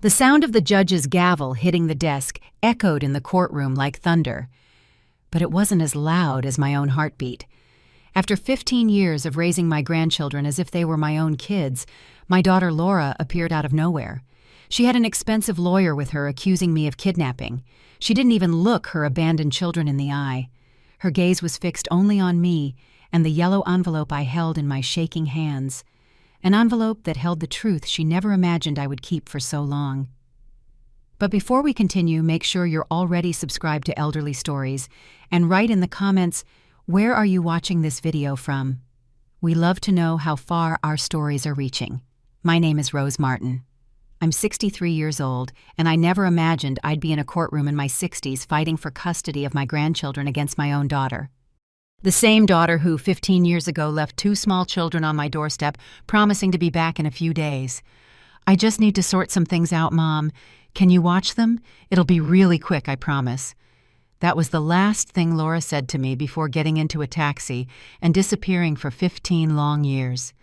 The sound of the judge's gavel hitting the desk echoed in the courtroom like thunder, but it wasn't as loud as my own heartbeat. After 15 years of raising my grandchildren as if they were my own kids, my daughter Laura appeared out of nowhere. She had an expensive lawyer with her accusing me of kidnapping. She didn't even look her abandoned children in the eye. Her gaze was fixed only on me and the yellow envelope I held in my shaking hands. An envelope that held the truth she never imagined I would keep for so long. But before we continue, make sure you're already subscribed to Elderly Stories and write in the comments, where are you watching this video from? We love to know how far our stories are reaching. My name is Rose Martin. I'm 63 years old, and I never imagined I'd be in a courtroom in my 60s fighting for custody of my grandchildren against my own daughter. The same daughter who 15 years ago left 2 small children on my doorstep, promising to be back in a few days. I just need to sort some things out, Mom. Can you watch them? It'll be really quick, I promise. That was the last thing Laura said to me before getting into a taxi and disappearing for 15 long years.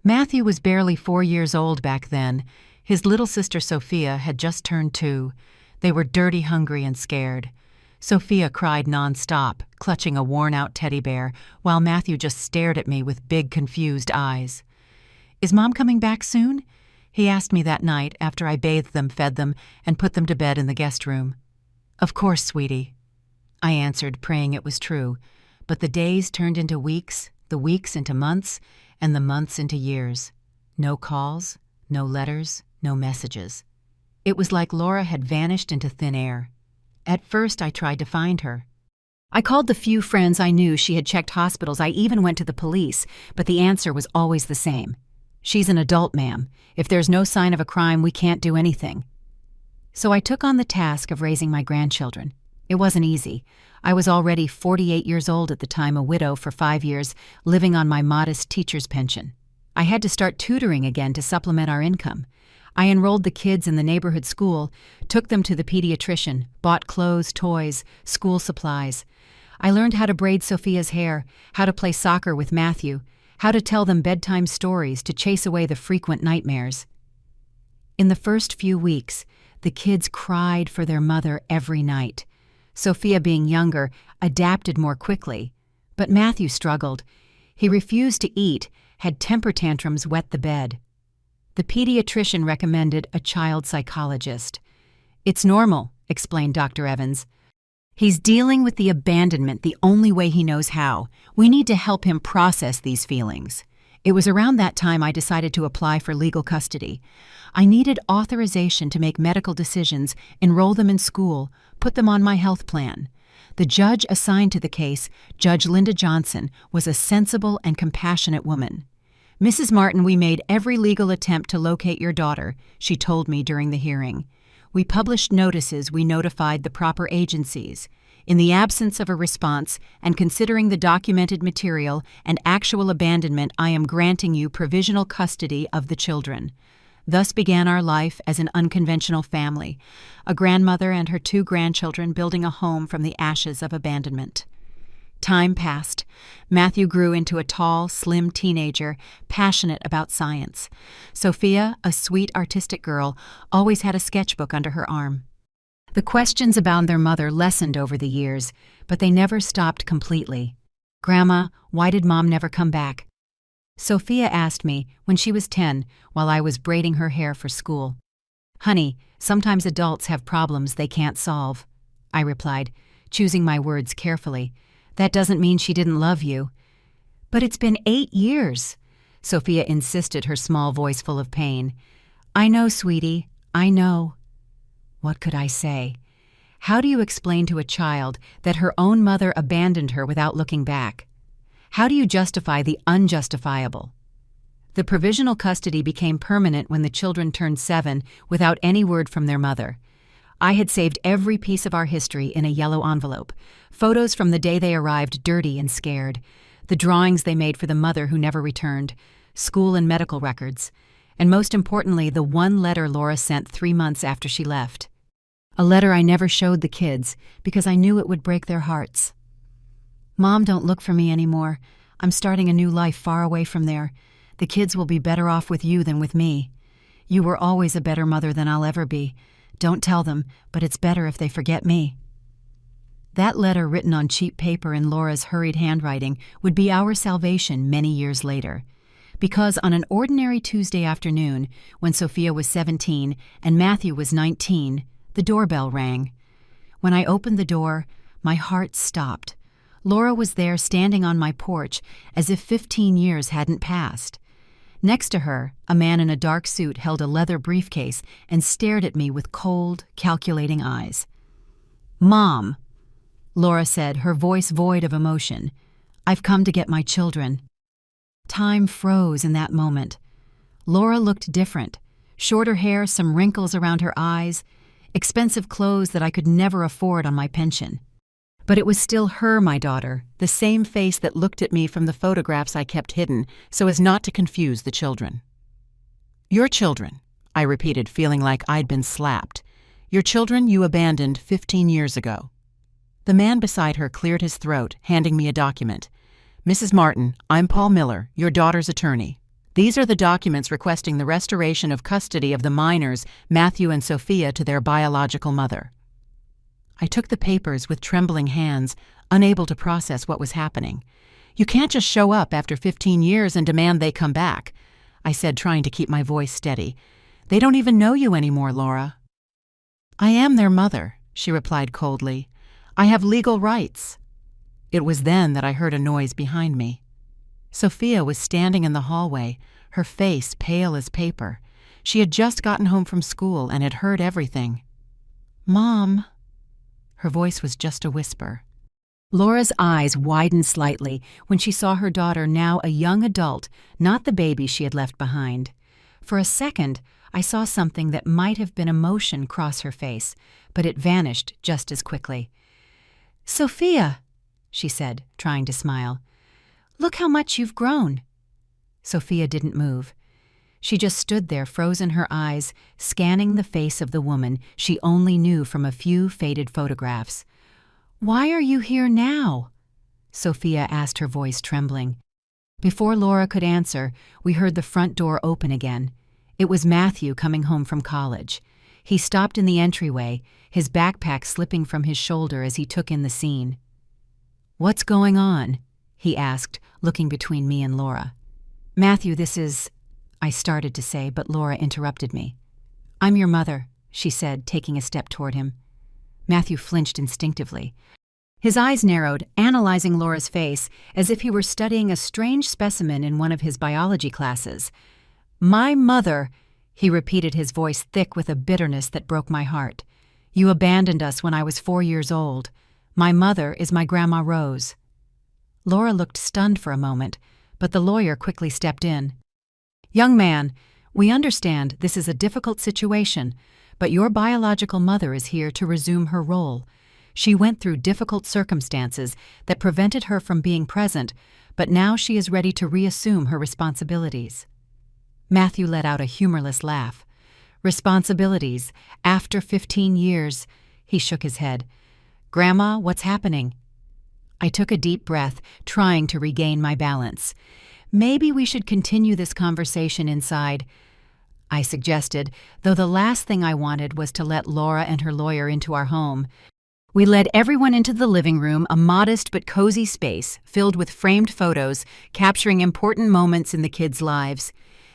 Matthew was barely 4 years old back then. His little sister Sophia had just turned 2. They were dirty, hungry, and scared. Sophia cried nonstop, clutching a worn-out teddy bear, while Matthew just stared at me with big, confused eyes. "Is Mom coming back soon?" he asked me that night after I bathed them, fed them, and put them to bed in the guest room. "Of course, sweetie," I answered, praying it was true. But the days turned into weeks, the weeks into months, and the months into years. No calls, no letters, no messages. It was like Laura had vanished into thin air. At first, I tried to find her. I called the few friends I knew. She had checked hospitals. I even went to the police, but the answer was always the same. "She's an adult, ma'am. If there's no sign of a crime, we can't do anything." So I took on the task of raising my grandchildren. It wasn't easy. I was already 48 years old at the time, a widow for 5 years, living on my modest teacher's pension. I had to start tutoring again to supplement our income. I enrolled the kids in the neighborhood school, took them to the pediatrician, bought clothes, toys, school supplies. I learned how to braid Sophia's hair, how to play soccer with Matthew, how to tell them bedtime stories to chase away the frequent nightmares. In the first few weeks, the kids cried for their mother every night. Sophia, being younger, adapted more quickly, but Matthew struggled. He refused to eat, had temper tantrums, wet the bed. The pediatrician recommended a child psychologist. "It's normal," explained Dr. Evans. "He's dealing with the abandonment the only way he knows how. We need to help him process these feelings." It was around that time I decided to apply for legal custody. I needed authorization to make medical decisions, enroll them in school, put them on my health plan. The judge assigned to the case, Judge Linda Johnson, was a sensible and compassionate woman. "Mrs. Martin, we made every legal attempt to locate your daughter," she told me during the hearing. "We published notices, we notified the proper agencies. In the absence of a response, and considering the documented material and actual abandonment, I am granting you provisional custody of the children." Thus began our life as an unconventional family, a grandmother and her 2 grandchildren building a home from the ashes of abandonment. Time passed. Matthew grew into a tall, slim teenager, passionate about science. Sophia, a sweet, artistic girl, always had a sketchbook under her arm. The questions about their mother lessened over the years, but they never stopped completely. "Grandma, why did Mom never come back?" Sophia asked me when she was 10 while I was braiding her hair for school. "Honey, sometimes adults have problems they can't solve," I replied, choosing my words carefully. "That doesn't mean she didn't love you." "But it's been 8 years," Sophia insisted, her small voice full of pain. "I know, sweetie, I know." What could I say? How do you explain to a child that her own mother abandoned her without looking back? How do you justify the unjustifiable? The provisional custody became permanent when the children turned 7 without any word from their mother. I had saved every piece of our history in a yellow envelope, photos from the day they arrived dirty and scared, the drawings they made for the mother who never returned, school and medical records, and most importantly, the one letter Laura sent 3 months after she left. A letter I never showed the kids because I knew it would break their hearts. "Mom, don't look for me anymore. I'm starting a new life far away from there. The kids will be better off with you than with me. You were always a better mother than I'll ever be. Don't tell them, but it's better if they forget me." That letter, written on cheap paper in Laura's hurried handwriting, would be our salvation many years later. Because on an ordinary Tuesday afternoon, when Sophia was 17 and Matthew was 19, the doorbell rang. When I opened the door, my heart stopped. Laura was there standing on my porch, as if 15 years hadn't passed. Next to her, a man in a dark suit held a leather briefcase and stared at me with cold, calculating eyes. "Mom," Laura said, her voice void of emotion, "I've come to get my children." Time froze in that moment. Laura looked different. Shorter hair, some wrinkles around her eyes, expensive clothes that I could never afford on my pension. But it was still her, my daughter, the same face that looked at me from the photographs I kept hidden so as not to confuse the children. "Your children," I repeated, feeling like I'd been slapped. "Your children you abandoned 15 years ago." The man beside her cleared his throat, handing me a document. "Mrs. Martin, I'm Paul Miller, your daughter's attorney. These are the documents requesting the restoration of custody of the minors, Matthew and Sophia, to their biological mother." I took the papers with trembling hands, unable to process what was happening. "You can't just show up after 15 years and demand they come back," I said, trying to keep my voice steady. "They don't even know you anymore, Laura." "I am their mother," she replied coldly. "I have legal rights." It was then that I heard a noise behind me. Sophia was standing in the hallway, her face pale as paper. She had just gotten home from school and had heard everything. "Mom." Her voice was just a whisper. Laura's eyes widened slightly when she saw her daughter, now a young adult, not the baby she had left behind. For a second, I saw something that might have been emotion cross her face, but it vanished just as quickly. "Sophia," she said, trying to smile. "Look how much you've grown." Sophia didn't move. She just stood there, frozen her eyes, scanning the face of the woman she only knew from a few faded photographs. "Why are you here now?" Sophia asked, her voice trembling. Before Laura could answer, we heard the front door open again. It was Matthew coming home from college. He stopped in the entryway, his backpack slipping from his shoulder as he took in the scene. "What's going on?" he asked, looking between me and Laura. "Matthew, this is—" I started to say, but Laura interrupted me. "I'm your mother," she said, taking a step toward him. Matthew flinched instinctively. His eyes narrowed, analyzing Laura's face as if he were studying a strange specimen in one of his biology classes. "My mother," he repeated, his voice thick with a bitterness that broke my heart. "You abandoned us when I was 4 years old. My mother is my Grandma Rose." Laura looked stunned for a moment, but the lawyer quickly stepped in. "Young man, we understand this is a difficult situation, but your biological mother is here to resume her role. She went through difficult circumstances that prevented her from being present, but now she is ready to reassume her responsibilities." Matthew let out a humorless laugh. "Responsibilities, after 15 years, he shook his head. "Grandma, what's happening?" I took a deep breath, trying to regain my balance. "Maybe we should continue this conversation inside," I suggested, though the last thing I wanted was to let Laura and her lawyer into our home. We led everyone into the living room, a modest but cozy space filled with framed photos capturing important moments in the kids' lives.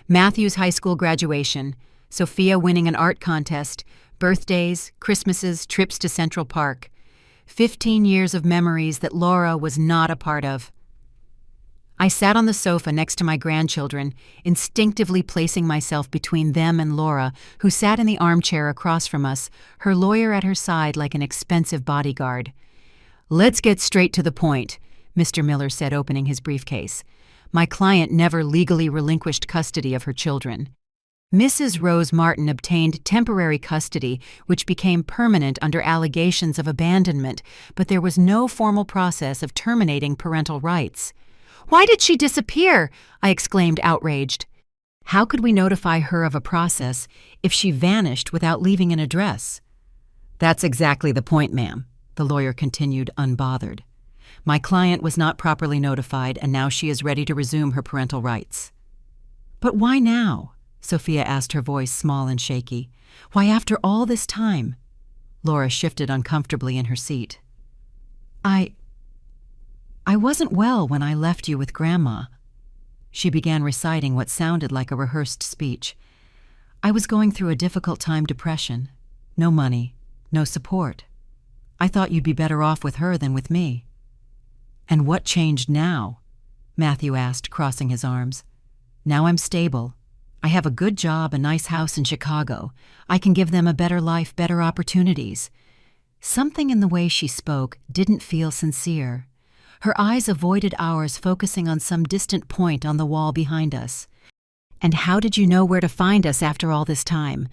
Matthew's high school graduation, Sophia winning an art contest, birthdays, Christmases, trips to Central Park. 15 years of memories that Laura was not a part of. I sat on the sofa next to my grandchildren, instinctively placing myself between them and Laura, who sat in the armchair across from us, her lawyer at her side like an expensive bodyguard. "Let's get straight to the point," Mr. Miller said, opening his briefcase. "My client never legally relinquished custody of her children. Mrs. Rose Martin obtained temporary custody, which became permanent under allegations of abandonment, but there was no formal process of terminating parental rights." "Why did she disappear?" I exclaimed, outraged. "How could we notify her of a process if she vanished without leaving an address?" "That's exactly the point, ma'am," the lawyer continued, unbothered. "My client was not properly notified, and now she is ready to resume her parental rights." "But why now?" Sophia asked, her voice small and shaky. "Why, after all this time?" Laura shifted uncomfortably in her seat. I wasn't well when I left you with Grandma." She began reciting what sounded like a rehearsed speech. "I was going through a difficult time, depression. No money, no support. I thought you'd be better off with her than with me." "And what changed now?" Matthew asked, crossing his arms. "Now I'm stable. I have a good job, a nice house in Chicago. I can give them a better life, better opportunities." Something in the way she spoke didn't feel sincere. Her eyes avoided ours, focusing on some distant point on the wall behind us. "And how did you know where to find us after all this time?"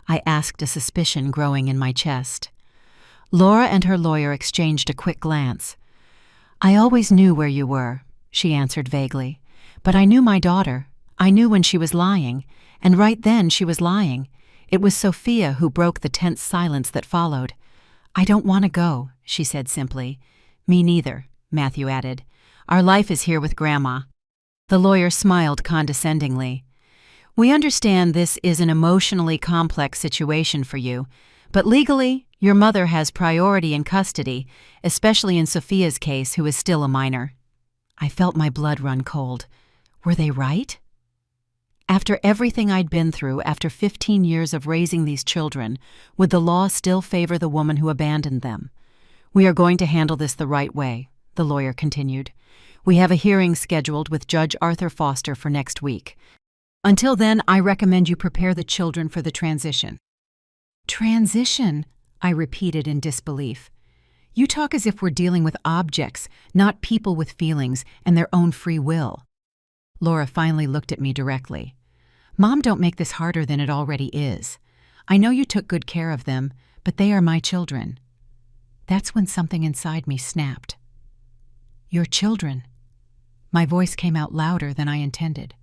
I asked, a suspicion growing in my chest. Laura and her lawyer exchanged a quick glance. "I always knew where you were," she answered vaguely. "But I knew my daughter. I knew when she was lying, and right then she was lying. It was Sophia who broke the tense silence that followed. "I don't want to go," she said simply. "Me neither," Matthew added. "Our life is here with Grandma." The lawyer smiled condescendingly. "We understand this is an emotionally complex situation for you, but legally, your mother has priority in custody, especially in Sophia's case, who is still a minor." I felt my blood run cold. Were they right? After everything I'd been through, after 15 years of raising these children, would the law still favor the woman who abandoned them? "We are going to handle this the right way," the lawyer continued. "We have a hearing scheduled with Judge Arthur Foster for next week. Until then, I recommend you prepare the children for the transition." "Transition?" I repeated in disbelief. "You talk as if we're dealing with objects, not people with feelings and their own free will." Laura finally looked at me directly. "Mom, don't make this harder than it already is. I know you took good care of them, but they are my children." That's when something inside me snapped. "Your children?" My voice came out louder than I intended.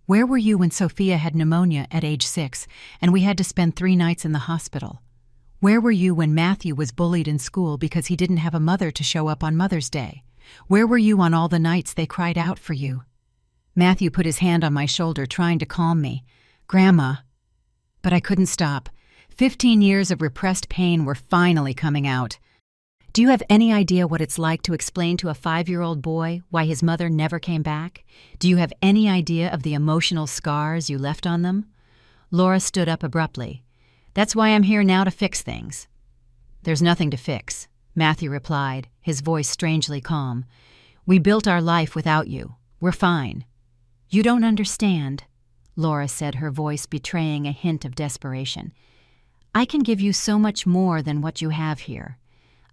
"Where were you when Sophia had pneumonia at age 6 and we had to spend 3 nights in the hospital? Where were you when Matthew was bullied in school because he didn't have a mother to show up on Mother's Day? Where were you on all the nights they cried out for you?" Matthew put his hand on my shoulder, trying to calm me. "Grandma." But I couldn't stop. 15 years of repressed pain were finally coming out. "Do you have any idea what it's like to explain to a 5-year-old boy why his mother never came back? Do you have any idea of the emotional scars you left on them?" Laura stood up abruptly. "That's why I'm here now, to fix things." "There's nothing to fix," Matthew replied, his voice strangely calm. "We built our life without you. We're fine." "You don't understand," Laura said, her voice betraying a hint of desperation. "I can give you so much more than what you have here.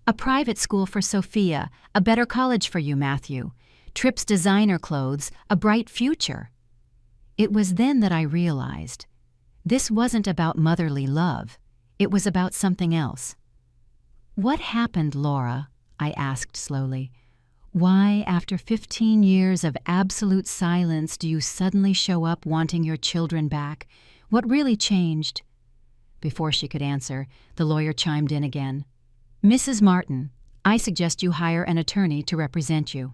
A private school for Sophia, a better college for you, Matthew, Tripp's designer clothes, a bright future." It was then that I realized this wasn't about motherly love. It was about something else. "What happened, Laura?" I asked slowly. "Why, after 15 years of absolute silence, do you suddenly show up wanting your children back? What really changed?" Before she could answer, the lawyer chimed in again. "Mrs. Martin, I suggest you hire an attorney to represent you.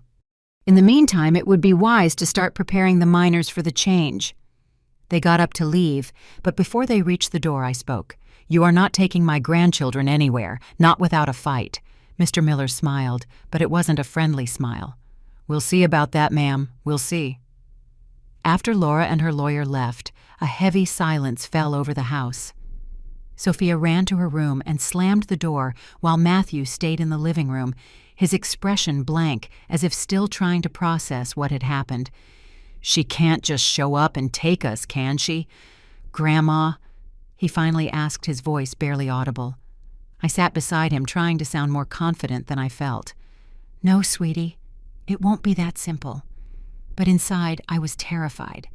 In the meantime, it would be wise to start preparing the minors for the change." They got up to leave, but before they reached the door, I spoke. "You are not taking my grandchildren anywhere, not without a fight." Mr. Miller smiled, but it wasn't a friendly smile. "We'll see about that, ma'am. We'll see." After Laura and her lawyer left, a heavy silence fell over the house. Sophia ran to her room and slammed the door while Matthew stayed in the living room, his expression blank, as if still trying to process what had happened. "She can't just show up and take us, can she? Grandma?" he finally asked, his voice barely audible. I sat beside him, trying to sound more confident than I felt. "No, sweetie, it won't be that simple." But inside, I was terrified.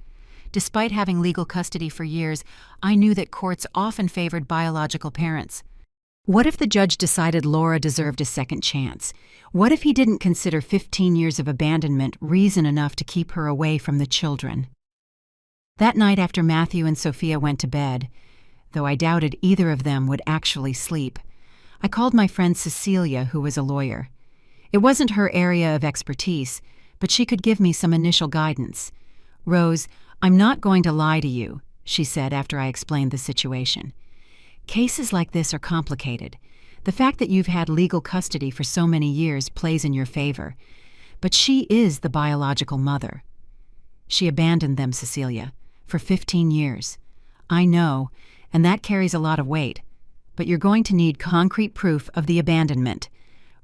Despite having legal custody for years, I knew that courts often favored biological parents. What if the judge decided Laura deserved a second chance? What if he didn't consider 15 years of abandonment reason enough to keep her away from the children? That night, after Matthew and Sophia went to bed, though I doubted either of them would actually sleep, I called my friend Cecilia, who was a lawyer. It wasn't her area of expertise, but she could give me some initial guidance. "Rose, I'm not going to lie to you," she said after I explained the situation. Cases like this are complicated. The fact that you've had legal custody for so many years plays in your favor. But she is the biological mother. She abandoned them, Cecilia, for 15 years. I know, and that carries a lot of weight. But you're going to need concrete proof of the abandonment.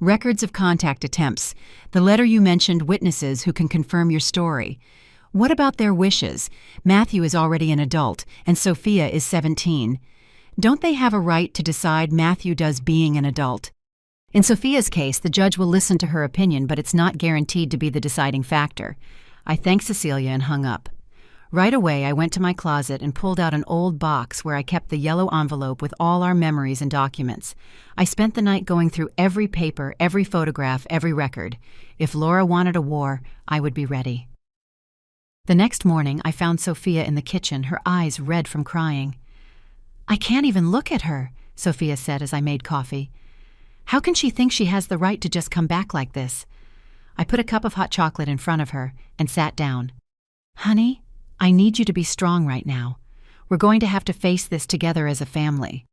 Records of contact attempts, the letter you mentioned, witnesses who can confirm your story. What about their wishes? Matthew is already an adult, and Sophia is 17. Don't they have a right to decide Matthew does being an adult? In Sophia's case, the judge will listen to her opinion, but it's not guaranteed to be the deciding factor. I thanked Cecilia and hung up. Right away, I went to my closet and pulled out an old box where I kept the yellow envelope with all our memories and documents. I spent the night going through every paper, every photograph, every record. If Laura wanted a war, I would be ready. The next morning, I found Sophia in the kitchen, her eyes red from crying. "I can't even look at her," Sophia said as I made coffee. "How can she think she has the right to just come back like this?" I put a cup of hot chocolate in front of her and sat down. "Honey, I need you to be strong right now. We're going to have to face this together as a family."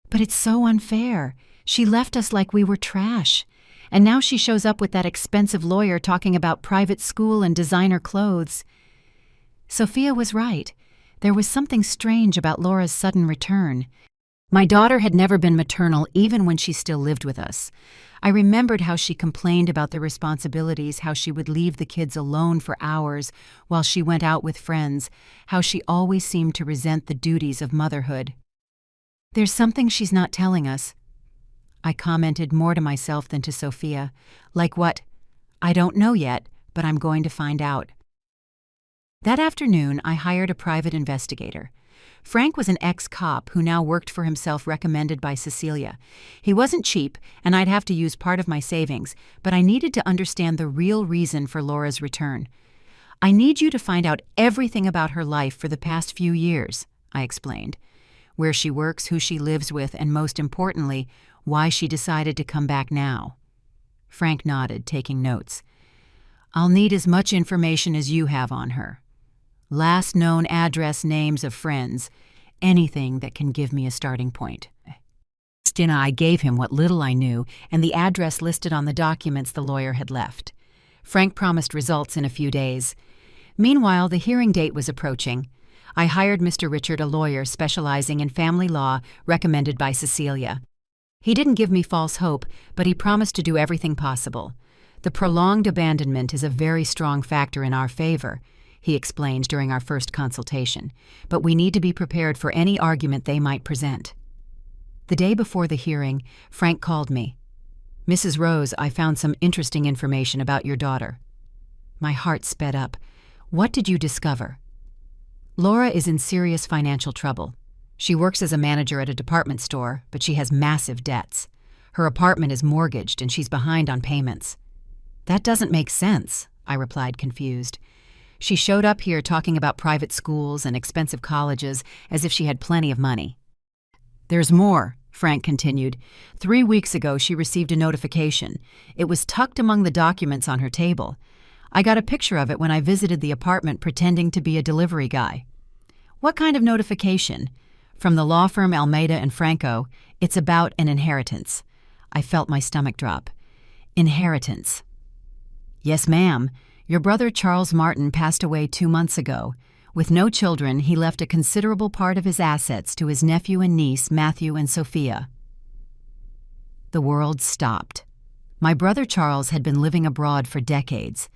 "But it's so unfair. She left us like we were trash. And now she shows up with that expensive lawyer talking about private school and designer clothes." Sophia was right. There was something strange about Laura's sudden return. My daughter had never been maternal even when she still lived with us. I remembered how she complained about the responsibilities, how she would leave the kids alone for hours while she went out with friends, how she always seemed to resent the duties of motherhood. "There's something she's not telling us." I commented more to myself than to Sophia. "Like what?" "I don't know yet, but I'm going to find out." That afternoon, I hired a private investigator. Frank was an ex-cop who now worked for himself, recommended by Cecilia. He wasn't cheap, and I'd have to use part of my savings, but I needed to understand the real reason for Laura's return. "I need you to find out everything about her life for the past few years," I explained. "Where she works, who she lives with, and most importantly, why she decided to come back now." Frank nodded, taking notes. "I'll need as much information as you have on her. Last known address, names of friends, anything that can give me a starting point." I gave him what little I knew and the address listed on the documents the lawyer had left. Frank promised results in a few days. Meanwhile, the hearing date was approaching. I hired Mr. Richard, a lawyer specializing in family law, recommended by Cecilia. He didn't give me false hope, but he promised to do everything possible. "The prolonged abandonment is a very strong factor in our favor," he explained during our first consultation, "but we need to be prepared for any argument they might present." The day before the hearing, Frank called me. "Mrs. Rose, I found some interesting information about your daughter." My heart sped up. "What did you discover?" "Laura is in serious financial trouble. She works as a manager at a department store, but she has massive debts. Her apartment is mortgaged and she's behind on payments." "That doesn't make sense," I replied, confused. "She showed up here talking about private schools and expensive colleges as if she had plenty of money." "There's more," Frank continued. 3 weeks ago, she received a notification. It was tucked among the documents on her table. I got a picture of it when I visited the apartment pretending to be a delivery guy." "What kind of notification?" "From the law firm Almeida and Franco. It's about an inheritance." I felt my stomach drop. "Inheritance?" "Yes, ma'am. Your brother Charles Martin passed away 2 months ago. With no children, he left a considerable part of his assets to his nephew and niece, Matthew and Sophia." The world stopped. My brother Charles had been living abroad for decades.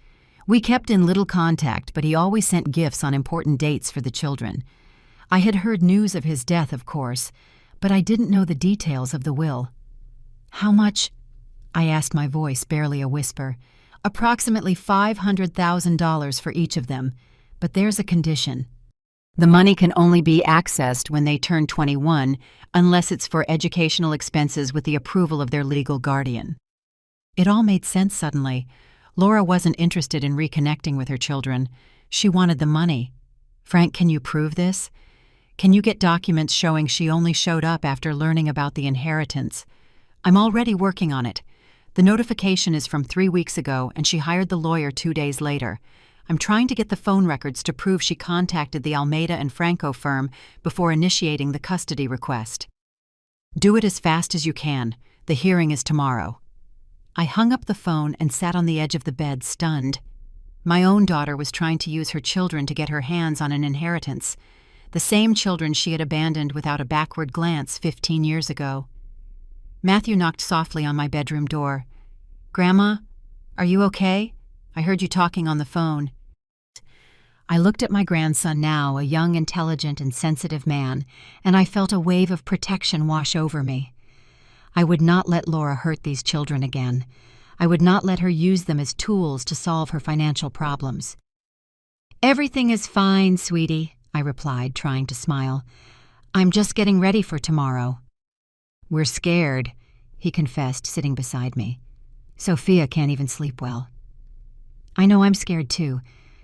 We kept in little contact, but he always sent gifts on important dates for the children. I had heard news of his death, of course, but I didn't know the details of the will. "How much?" I asked, my voice barely a whisper. "Approximately $500,000 for each of them, but there's a condition. The money can only be accessed when they turn 21, unless it's for educational expenses with the approval of their legal guardian." It all made sense suddenly. Laura wasn't interested in reconnecting with her children. She wanted the money. "Frank, can you prove this? Can you get documents showing she only showed up after learning about the inheritance?" "I'm already working on it. The notification is from 3 weeks ago, and she hired the lawyer 2 days later. I'm trying to get the phone records to prove she contacted the Almeida and Franco firm before initiating the custody request. Do it as fast as you can. The hearing is tomorrow. I hung up the phone and sat on the edge of the bed, stunned. My own daughter was trying to use her children to get her hands on an inheritance, the same children she had abandoned without a backward glance 15 years ago. Matthew knocked softly on my bedroom door. "Grandma, are you okay? I heard you talking on the phone." I looked at my grandson now, a young, intelligent, and sensitive man, and I felt a wave of protection wash over me. I would not let Laura hurt these children again. I would not let her use them as tools to solve her financial problems. "Everything is fine, sweetie," I replied, trying to smile. "I'm just getting ready for tomorrow." "We're scared," he confessed, sitting beside me. "Sophia can't even sleep well." "I know I'm scared too,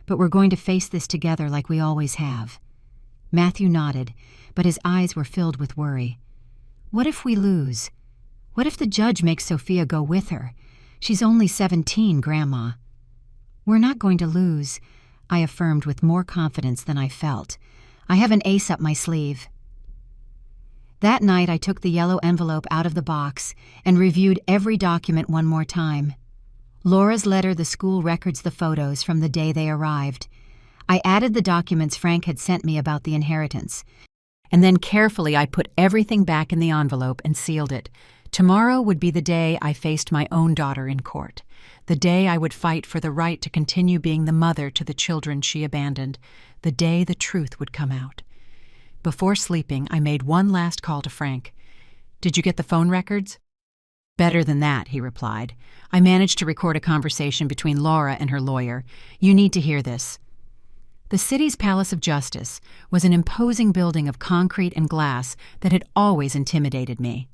but we're going to face this together like we always have." Matthew nodded, but his eyes were filled with worry. "What if we lose? What if the judge makes Sophia go with her? She's only 17, Grandma." "We're not going to lose," I affirmed with more confidence than I felt. "I have an ace up my sleeve." That night I took the yellow envelope out of the box and reviewed every document one more time. Laura's letter, the school records, the photos from the day they arrived. I added the documents Frank had sent me about the inheritance. And then carefully I put everything back in the envelope and sealed it. Tomorrow would be the day I faced my own daughter in court, the day I would fight for the right to continue being the mother to the children she abandoned, the day the truth would come out. Before sleeping, I made one last call to Frank. "Did you get the phone records?" "Better than that," he replied. "I managed to record a conversation between Laura and her lawyer. You need to hear this." The city's Palace of Justice was an imposing building of concrete and glass that had always intimidated me.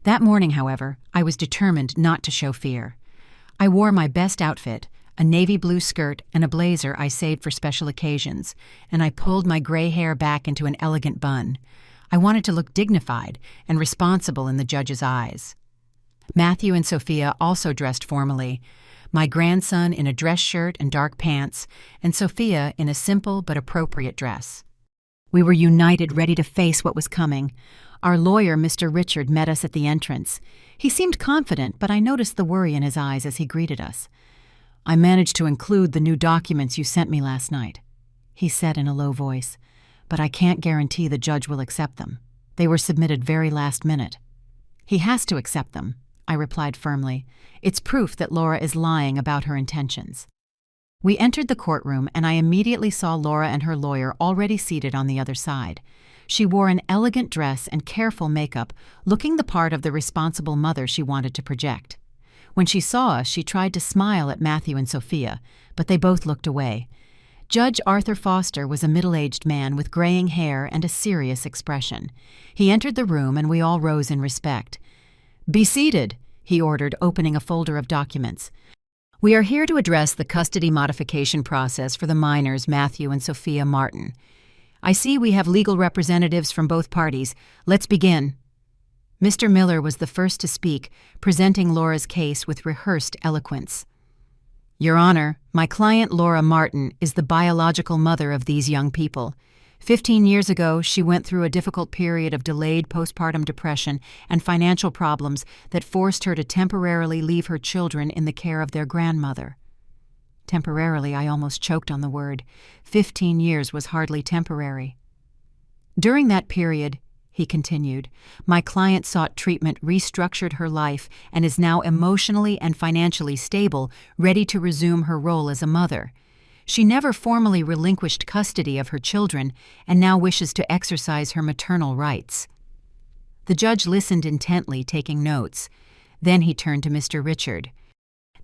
That morning, however, I was determined not to show fear. I wore my best outfit, a navy blue skirt and a blazer I saved for special occasions, and I pulled my gray hair back into an elegant bun. I wanted to look dignified and responsible in the judge's eyes. Matthew and Sophia also dressed formally, my grandson in a dress shirt and dark pants, and Sophia in a simple but appropriate dress. We were united, ready to face what was coming. Our lawyer, Mr. Richard, met us at the entrance. He seemed confident, but I noticed the worry in his eyes as he greeted us. "I managed to include the new documents you sent me last night," he said in a low voice, "but I can't guarantee the judge will accept them. They were submitted very last minute." "He has to accept them," I replied firmly. "It's proof that Laura is lying about her intentions." We entered the courtroom, and I immediately saw Laura and her lawyer already seated on the other side. She wore an elegant dress and careful makeup, looking the part of the responsible mother she wanted to project. When she saw us, she tried to smile at Matthew and Sophia, but they both looked away. Judge Arthur Foster was a middle-aged man with graying hair and a serious expression. He entered the room, and we all rose in respect. "Be seated," he ordered, opening a folder of documents. "We are here to address the custody modification process for the minors Matthew and Sophia Martin. I see we have legal representatives from both parties. Let's begin." Mr. Miller was the first to speak, presenting Laura's case with rehearsed eloquence. "Your Honor, my client Laura Martin is the biological mother of these young people. 15 years ago, she went through a difficult period of delayed postpartum depression and financial problems that forced her to temporarily leave her children in the care of their grandmother." Temporarily, I almost choked on the word. 15 years was hardly temporary. "During that period," he continued, "my client sought treatment, restructured her life, and is now emotionally and financially stable, ready to resume her role as a mother. She never formally relinquished custody of her children and now wishes to exercise her maternal rights." The judge listened intently, taking notes. Then he turned to Mr. Richard.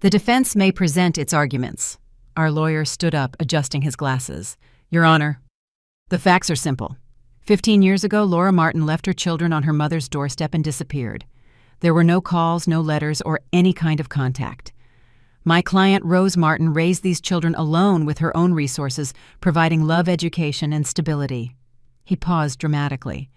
"The defense may present its arguments." Our lawyer stood up, adjusting his glasses. "Your Honor, the facts are simple. 15 years ago, Laura Martin left her children on her mother's doorstep and disappeared. There were no calls, no letters, or any kind of contact. My client, Rose Martin, raised these children alone with her own resources, providing love, education, and stability." He paused dramatically.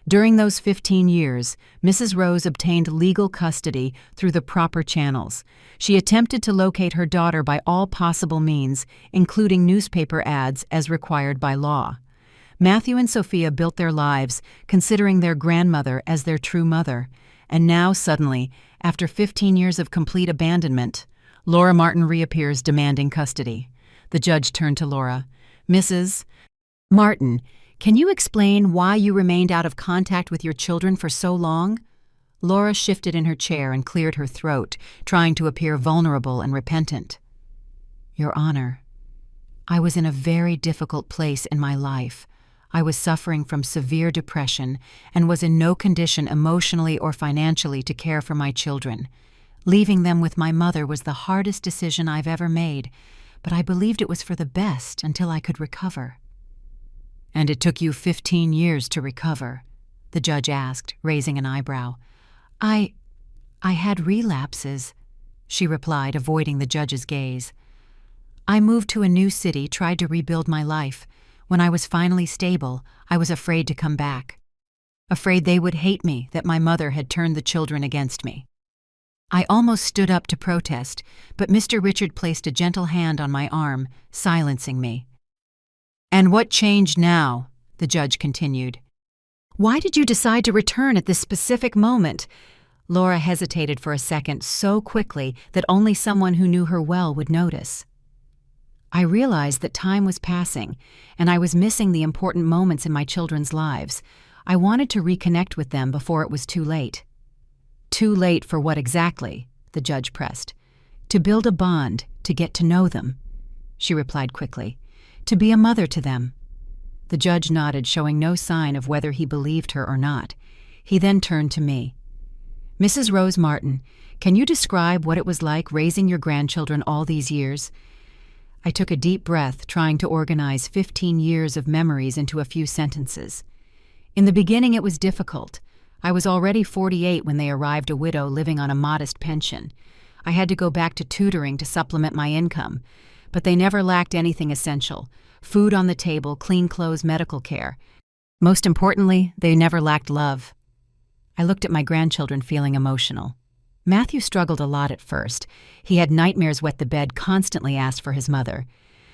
During those 15 years, Mrs. Rose obtained legal custody through the proper channels. She attempted to locate her daughter by all possible means, including newspaper ads as required by law. Matthew and Sophia built their lives, considering their grandmother as their true mother. And now, suddenly, after 15 years of complete abandonment, Laura Martin reappears demanding custody. The judge turned to Laura. "Mrs. Martin, can you explain why you remained out of contact with your children for so long?" Laura shifted in her chair and cleared her throat, trying to appear vulnerable and repentant. "Your Honor, I was in a very difficult place in my life. I was suffering from severe depression and was in no condition emotionally or financially to care for my children. Leaving them with my mother was the hardest decision I've ever made, but I believed it was for the best until I could recover." "And it took you 15 years to recover?" the judge asked, raising an eyebrow. I had relapses," she replied, avoiding the judge's gaze. "I moved to a new city, tried to rebuild my life. When I was finally stable, I was afraid to come back. Afraid they would hate me, that my mother had turned the children against me. I almost stood up to protest, but Mr. Richard placed a gentle hand on my arm, silencing me." "And what changed now?" the judge continued. "Why did you decide to return at this specific moment?" Laura hesitated for a second so quickly that only someone who knew her well would notice. "I realized that time was passing, and I was missing the important moments in my children's lives. I wanted to reconnect with them before it was too late." "Too late for what exactly?" the judge pressed. "To build a bond, to get to know them," she replied quickly. "To be a mother to them." The judge nodded, showing no sign of whether he believed her or not. He then turned to me. "Mrs. Rose Martin, can you describe what it was like raising your grandchildren all these years?" I took a deep breath, trying to organize 15 years of memories into a few sentences. "In the beginning it was difficult. I was already 48 when they arrived, a widow living on a modest pension. I had to go back to tutoring to supplement my income, but they never lacked anything essential: food on the table, clean clothes, medical care. Most importantly, they never lacked love." I looked at my grandchildren, feeling emotional. Matthew struggled a lot at first. He had nightmares, wet the bed, constantly asked for his mother.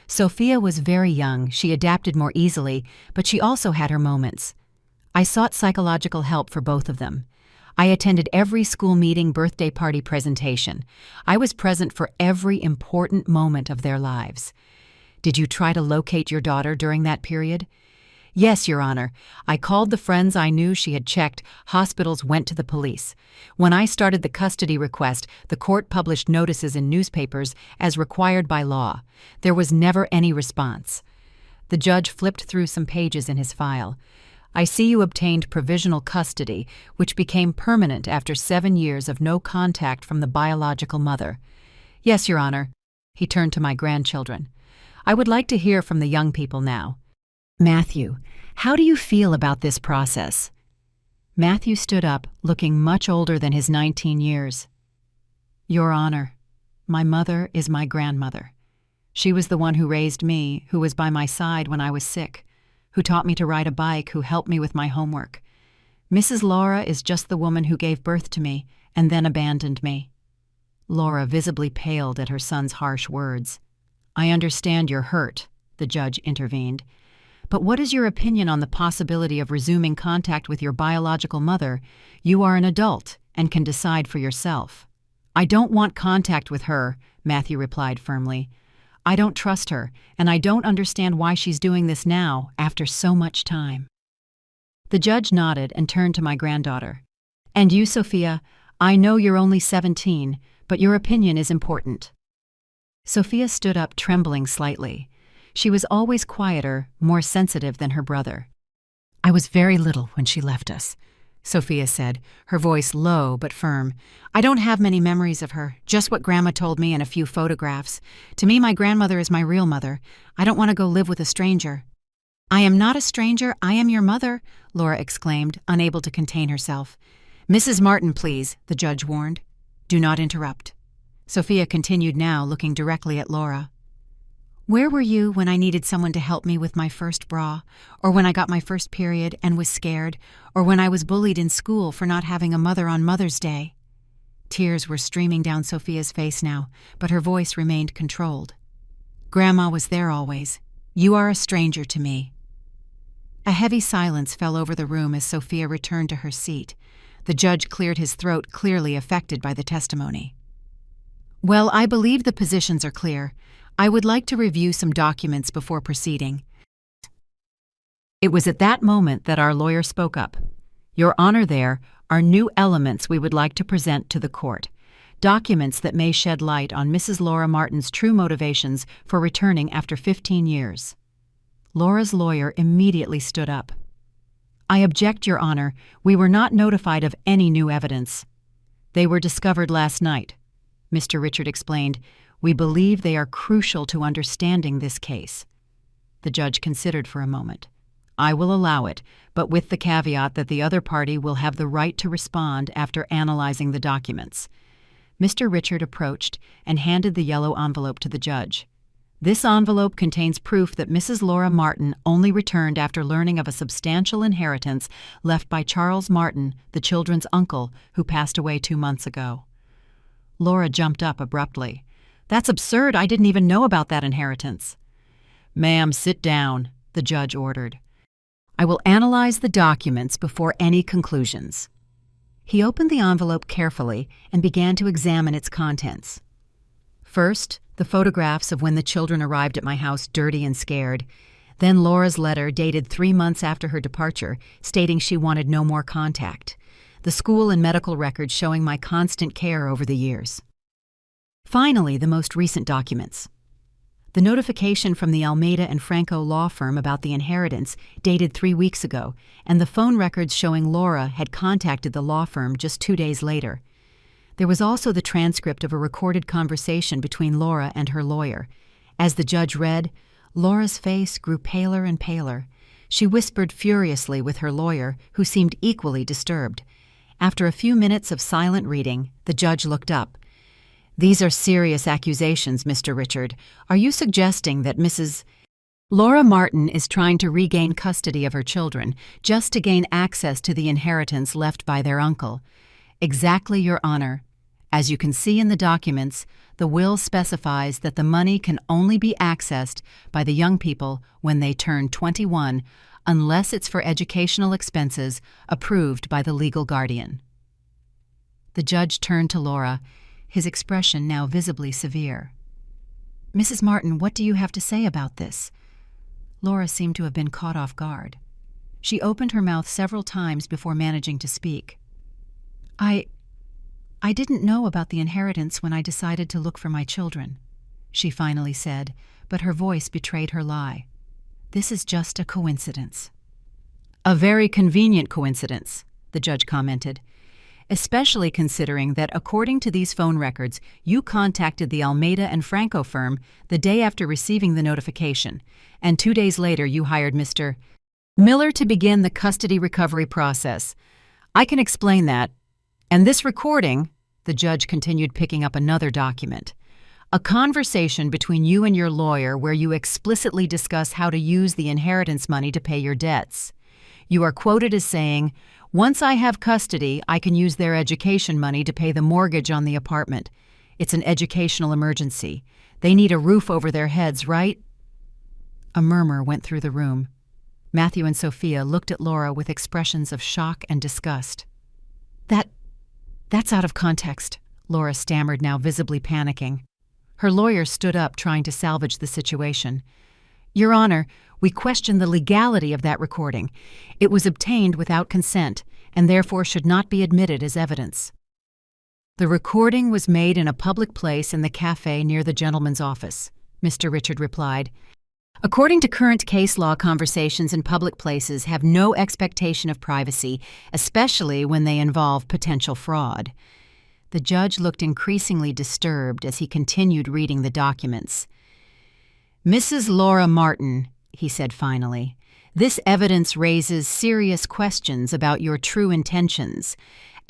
Sophia was very young. She adapted more easily, but she also had her moments. I sought psychological help for both of them. I attended every school meeting, birthday party, presentation. I was present for every important moment of their lives. "Did you try to locate your daughter during that period?" "Yes, Your Honor. I called the friends I knew she had checked. Hospitals went to the police. When I started the custody request, the court published notices in newspapers as required by law. There was never any response." The judge flipped through some pages in his file. "I see you obtained provisional custody, which became permanent after 7 years of no contact from the biological mother." "Yes, Your Honor." He turned to my grandchildren. "I would like to hear from the young people now. Matthew, how do you feel about this process?" Matthew stood up, looking much older than his 19 years. "Your Honor, my mother is my grandmother. She was the one who raised me, who was by my side when I was sick, who taught me to ride a bike, who helped me with my homework. Mrs. Laura is just the woman who gave birth to me and then abandoned me." Laura visibly paled at her son's harsh words. "I understand you're hurt," the judge intervened. "But what is your opinion on the possibility of resuming contact with your biological mother? You are an adult and can decide for yourself." "I don't want contact with her," Matthew replied firmly. "I don't trust her, and I don't understand why she's doing this now, after so much time." The judge nodded and turned to my granddaughter. "And you, Sophia, I know you're only 17, but your opinion is important." Sophia stood up, trembling slightly. She was always quieter, more sensitive than her brother. "I was very little when she left us," Sophia said, her voice low but firm. "I don't have many memories of her, just what Grandma told me and a few photographs. To me, my grandmother is my real mother. I don't want to go live with a stranger." "I am not a stranger, I am your mother," Laura exclaimed, unable to contain herself. "Mrs. Martin, please," the judge warned. "Do not interrupt." Sophia continued now, looking directly at Laura. Where were you when I needed someone to help me with my first bra, or when I got my first period and was scared, or when I was bullied in school for not having a mother on Mother's Day? Tears were streaming down Sophia's face now, but her voice remained controlled. Grandma was there always. You are a stranger to me. A heavy silence fell over the room as Sophia returned to her seat. The judge cleared his throat, clearly affected by the testimony. Well, I believe the positions are clear. I would like to review some documents before proceeding. It was at that moment that our lawyer spoke up. Your Honor, there are new elements we would like to present to the court. Documents that may shed light on Mrs. Laura Martin's true motivations for returning after 15 years. Laura's lawyer immediately stood up. I object, Your Honor. We were not notified of any new evidence. They were discovered last night. Mr. Richard explained, we believe they are crucial to understanding this case. The judge considered for a moment. I will allow it, but with the caveat that the other party will have the right to respond after analyzing the documents. Mr. Richard approached and handed the yellow envelope to the judge. This envelope contains proof that Mrs. Laura Martin only returned after learning of a substantial inheritance left by Charles Martin, the children's uncle, who passed away 2 months ago. Laura jumped up abruptly. That's absurd. I didn't even know about that inheritance. Ma'am, sit down, the judge ordered. I will analyze the documents before any conclusions. He opened the envelope carefully and began to examine its contents. First, the photographs of when the children arrived at my house dirty and scared. Then Laura's letter dated 3 months after her departure, stating she wanted no more contact. The school and medical records showing my constant care over the years. Finally, the most recent documents. The notification from the Almeida and Franco law firm about the inheritance dated 3 weeks ago, and the phone records showing Laura had contacted the law firm just 2 days later. There was also the transcript of a recorded conversation between Laura and her lawyer. As the judge read, Laura's face grew paler and paler. She whispered furiously with her lawyer, who seemed equally disturbed. After a few minutes of silent reading, the judge looked up. These are serious accusations, Mr. Richard. Are you suggesting that Mrs. Laura Martin is trying to regain custody of her children just to gain access to the inheritance left by their uncle? Exactly, Your Honor. As you can see in the documents, the will specifies that the money can only be accessed by the young people when they turn 21, unless it's for educational expenses approved by the legal guardian. The judge turned to Laura, his expression now visibly severe. Mrs. Martin, what do you have to say about this? Laura seemed to have been caught off guard. She opened her mouth several times before managing to speak. I didn't know about the inheritance when I decided to look for my children, she finally said, but her voice betrayed her lie. This is just a coincidence. A very convenient coincidence, the judge commented, especially considering that according to these phone records, you contacted the Almeida and Franco firm the day after receiving the notification, and 2 days later you hired Mr. Miller to begin the custody recovery process. I can explain that. And this recording, the judge continued, picking up another document, a conversation between you and your lawyer where you explicitly discuss how to use the inheritance money to pay your debts. You are quoted as saying, once I have custody, I can use their education money to pay the mortgage on the apartment. It's an educational emergency. They need a roof over their heads, right? A murmur went through the room. Matthew and Sophia looked at Laura with expressions of shock and disgust. That's out of context, Laura stammered, now visibly panicking. Her lawyer stood up, trying to salvage the situation. Your Honor, we question the legality of that recording. It was obtained without consent and therefore should not be admitted as evidence. The recording was made in a public place in the cafe near the gentleman's office, Mr. Richard replied. According to current case law, conversations in public places have no expectation of privacy, especially when they involve potential fraud. The judge looked increasingly disturbed as he continued reading the documents. Mrs. Laura Martin, he said finally, this evidence raises serious questions about your true intentions.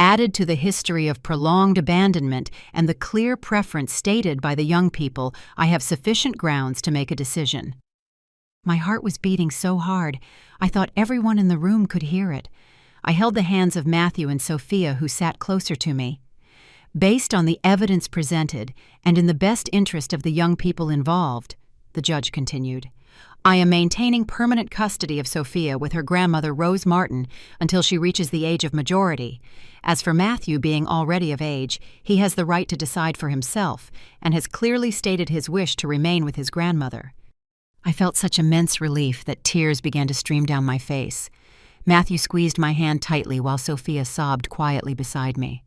Added to the history of prolonged abandonment and the clear preference stated by the young people, I have sufficient grounds to make a decision." My heart was beating so hard, I thought everyone in the room could hear it. I held the hands of Matthew and Sophia, who sat closer to me. "Based on the evidence presented, and in the best interest of the young people involved," the judge continued, "I am maintaining permanent custody of Sophia with her grandmother Rose Martin until she reaches the age of majority. As for Matthew being already of age, he has the right to decide for himself and has clearly stated his wish to remain with his grandmother." I felt such immense relief that tears began to stream down my face. Matthew squeezed my hand tightly while Sophia sobbed quietly beside me.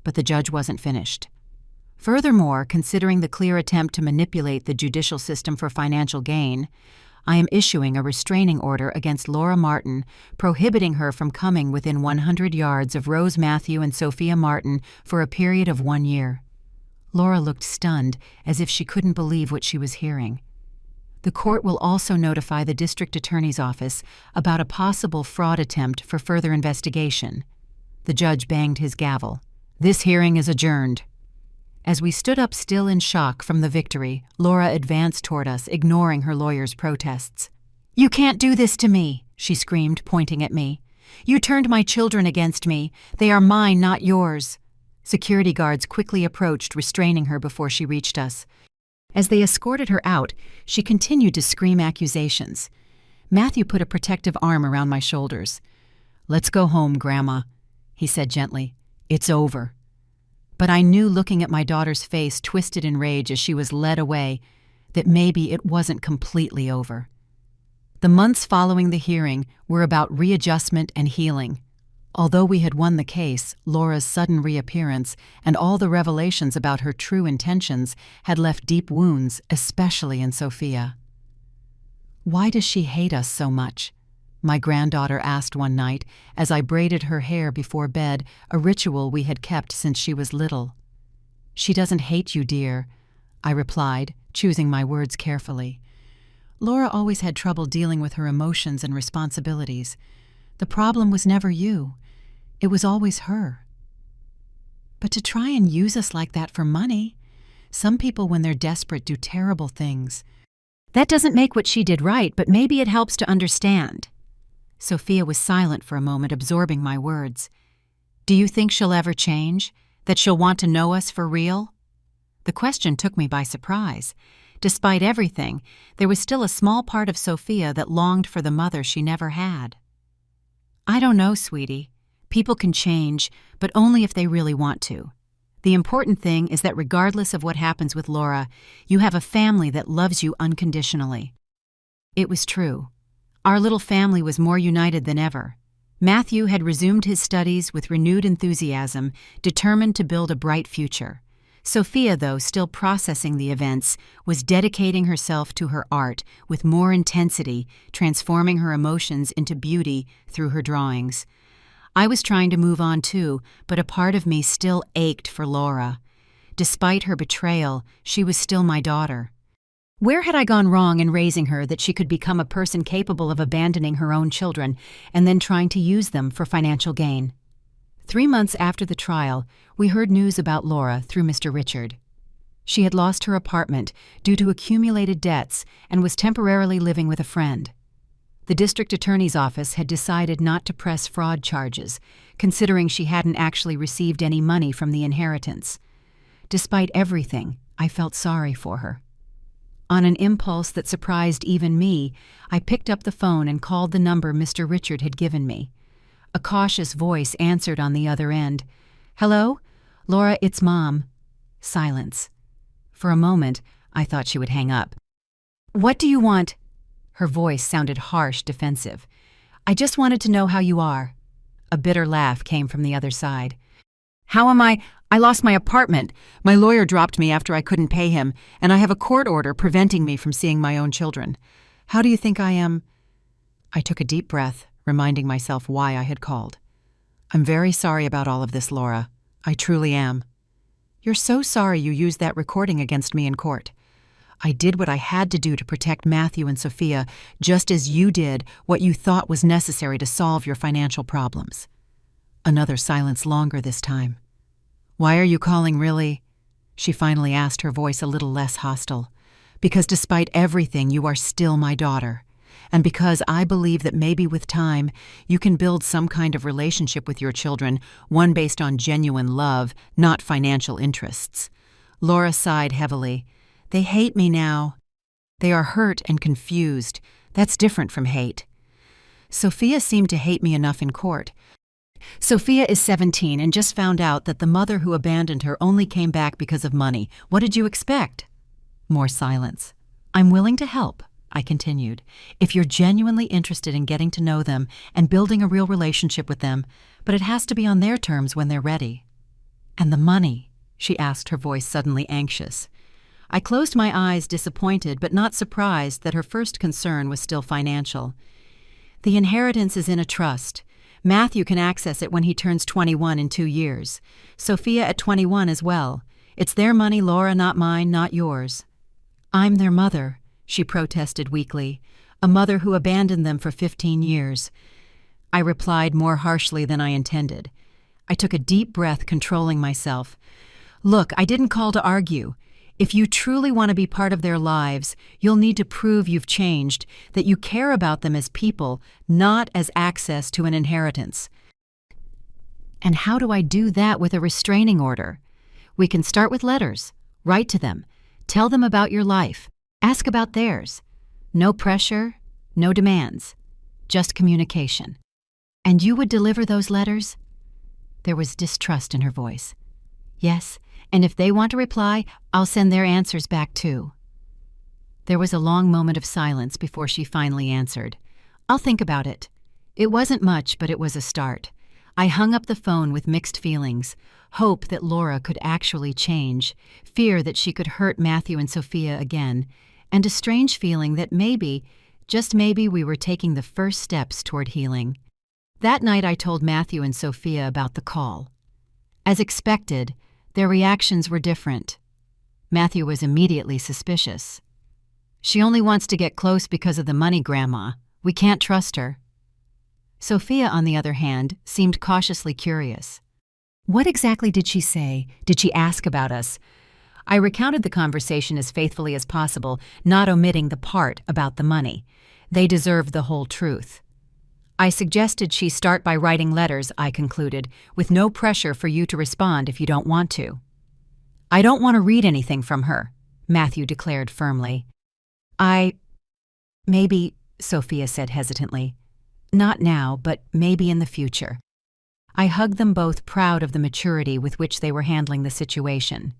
But the judge wasn't finished. "Furthermore, considering the clear attempt to manipulate the judicial system for financial gain, I am issuing a restraining order against Laura Martin, prohibiting her from coming within 100 yards of Rose Matthew and Sophia Martin for a period of 1 year." Laura looked stunned, as if she couldn't believe what she was hearing. "The court will also notify the district attorney's office about a possible fraud attempt for further investigation." The judge banged his gavel. "This hearing is adjourned." As we stood up still in shock from the victory, Laura advanced toward us, ignoring her lawyer's protests. "You can't do this to me," she screamed, pointing at me. "You turned my children against me. They are mine, not yours." Security guards quickly approached, restraining her before she reached us. As they escorted her out, she continued to scream accusations. Matthew put a protective arm around my shoulders. "Let's go home, Grandma," he said gently. "It's over." But I knew, looking at my daughter's face twisted in rage as she was led away, that maybe it wasn't completely over. The months following the hearing were about readjustment and healing. Although we had won the case, Laura's sudden reappearance and all the revelations about her true intentions had left deep wounds, especially in Sophia. "Why does she hate us so much?" my granddaughter asked one night as I braided her hair before bed, a ritual we had kept since she was little. "She doesn't hate you, dear," I replied, choosing my words carefully. "Laura always had trouble dealing with her emotions and responsibilities. The problem was never you. It was always her. But to try and use us like that for money, some people when they're desperate do terrible things. That doesn't make what she did right, but maybe it helps to understand." Sophia was silent for a moment, absorbing my words. "Do you think she'll ever change? That she'll want to know us for real?" The question took me by surprise. Despite everything, there was still a small part of Sophia that longed for the mother she never had. "I don't know, sweetie. People can change, but only if they really want to. The important thing is that regardless of what happens with Laura, you have a family that loves you unconditionally." It was true. Our little family was more united than ever. Matthew had resumed his studies with renewed enthusiasm, determined to build a bright future. Sophia, though still processing the events, was dedicating herself to her art with more intensity, transforming her emotions into beauty through her drawings. I was trying to move on too, but a part of me still ached for Laura. Despite her betrayal, she was still my daughter. Where had I gone wrong in raising her that she could become a person capable of abandoning her own children and then trying to use them for financial gain? 3 months after the trial, we heard news about Laura through Mr. Richard. She had lost her apartment due to accumulated debts and was temporarily living with a friend. The district attorney's office had decided not to press fraud charges, considering she hadn't actually received any money from the inheritance. Despite everything, I felt sorry for her. On an impulse that surprised even me, I picked up the phone and called the number Mr. Richard had given me. A cautious voice answered on the other end. "Hello? Laura, it's Mom." Silence. For a moment, I thought she would hang up. "What do you want?" Her voice sounded harsh, defensive. "I just wanted to know how you are." A bitter laugh came from the other side. "How am I? I lost my apartment. My lawyer dropped me after I couldn't pay him, and I have a court order preventing me from seeing my own children. How do you think I am?" I took a deep breath, reminding myself why I had called. "I'm very sorry about all of this, Laura. I truly am." "You're so sorry you used that recording against me in court." "I did what I had to do to protect Matthew and Sophia, just as you did what you thought was necessary to solve your financial problems." Another silence, longer this time. "Why are you calling, really?" she finally asked, her voice a little less hostile. "Because despite everything, you are still my daughter. And because I believe that maybe with time, you can build some kind of relationship with your children, one based on genuine love, not financial interests." Laura sighed heavily. "They hate me now. They are hurt and confused. That's different from hate. Sophia seemed to hate me enough in court. Sophia is 17 and just found out that the mother who abandoned her only came back because of money. What did you expect?" More silence. "I'm willing to help," I continued, "if you're genuinely interested in getting to know them and building a real relationship with them, but it has to be on their terms when they're ready." "And the money?" she asked, her voice suddenly anxious. I closed my eyes, disappointed but not surprised that her first concern was still financial. "The inheritance is in a trust. Matthew can access it when he turns 21 in 2 years. Sophia at 21 as well. It's their money, Laura, not mine, not yours." "I'm their mother," she protested weakly, "a mother who abandoned them for 15 years. I replied more harshly than I intended. I took a deep breath, controlling myself. "Look, I didn't call to argue. If you truly want to be part of their lives, you'll need to prove you've changed, that you care about them as people, not as access to an inheritance." "And how do I do that with a restraining order?" "We can start with letters. Write to them. Tell them about your life. Ask about theirs. No pressure, no demands. Just communication." "And you would deliver those letters?" There was distrust in her voice. "Yes, and if they want to reply, I'll send their answers back too." There was a long moment of silence before she finally answered. "I'll think about it." It wasn't much, but it was a start. I hung up the phone with mixed feelings: hope that Laura could actually change, fear that she could hurt Matthew and Sophia again, and a strange feeling that maybe, just maybe, we were taking the first steps toward healing. That night I told Matthew and Sophia about the call. As expected, their reactions were different. Matthew was immediately suspicious. "She only wants to get close because of the money, Grandma. We can't trust her." Sophia, on the other hand, seemed cautiously curious. "What exactly did she say? Did she ask about us?" I recounted the conversation as faithfully as possible, not omitting the part about the money. They deserved the whole truth. "I suggested she start by writing letters," I concluded, "with no pressure for you to respond if you don't want to." "I don't want to read anything from her," Matthew declared firmly. Maybe," Sophia said hesitantly. "Not now, but maybe in the future." I hugged them both, proud of the maturity with which they were handling the situation.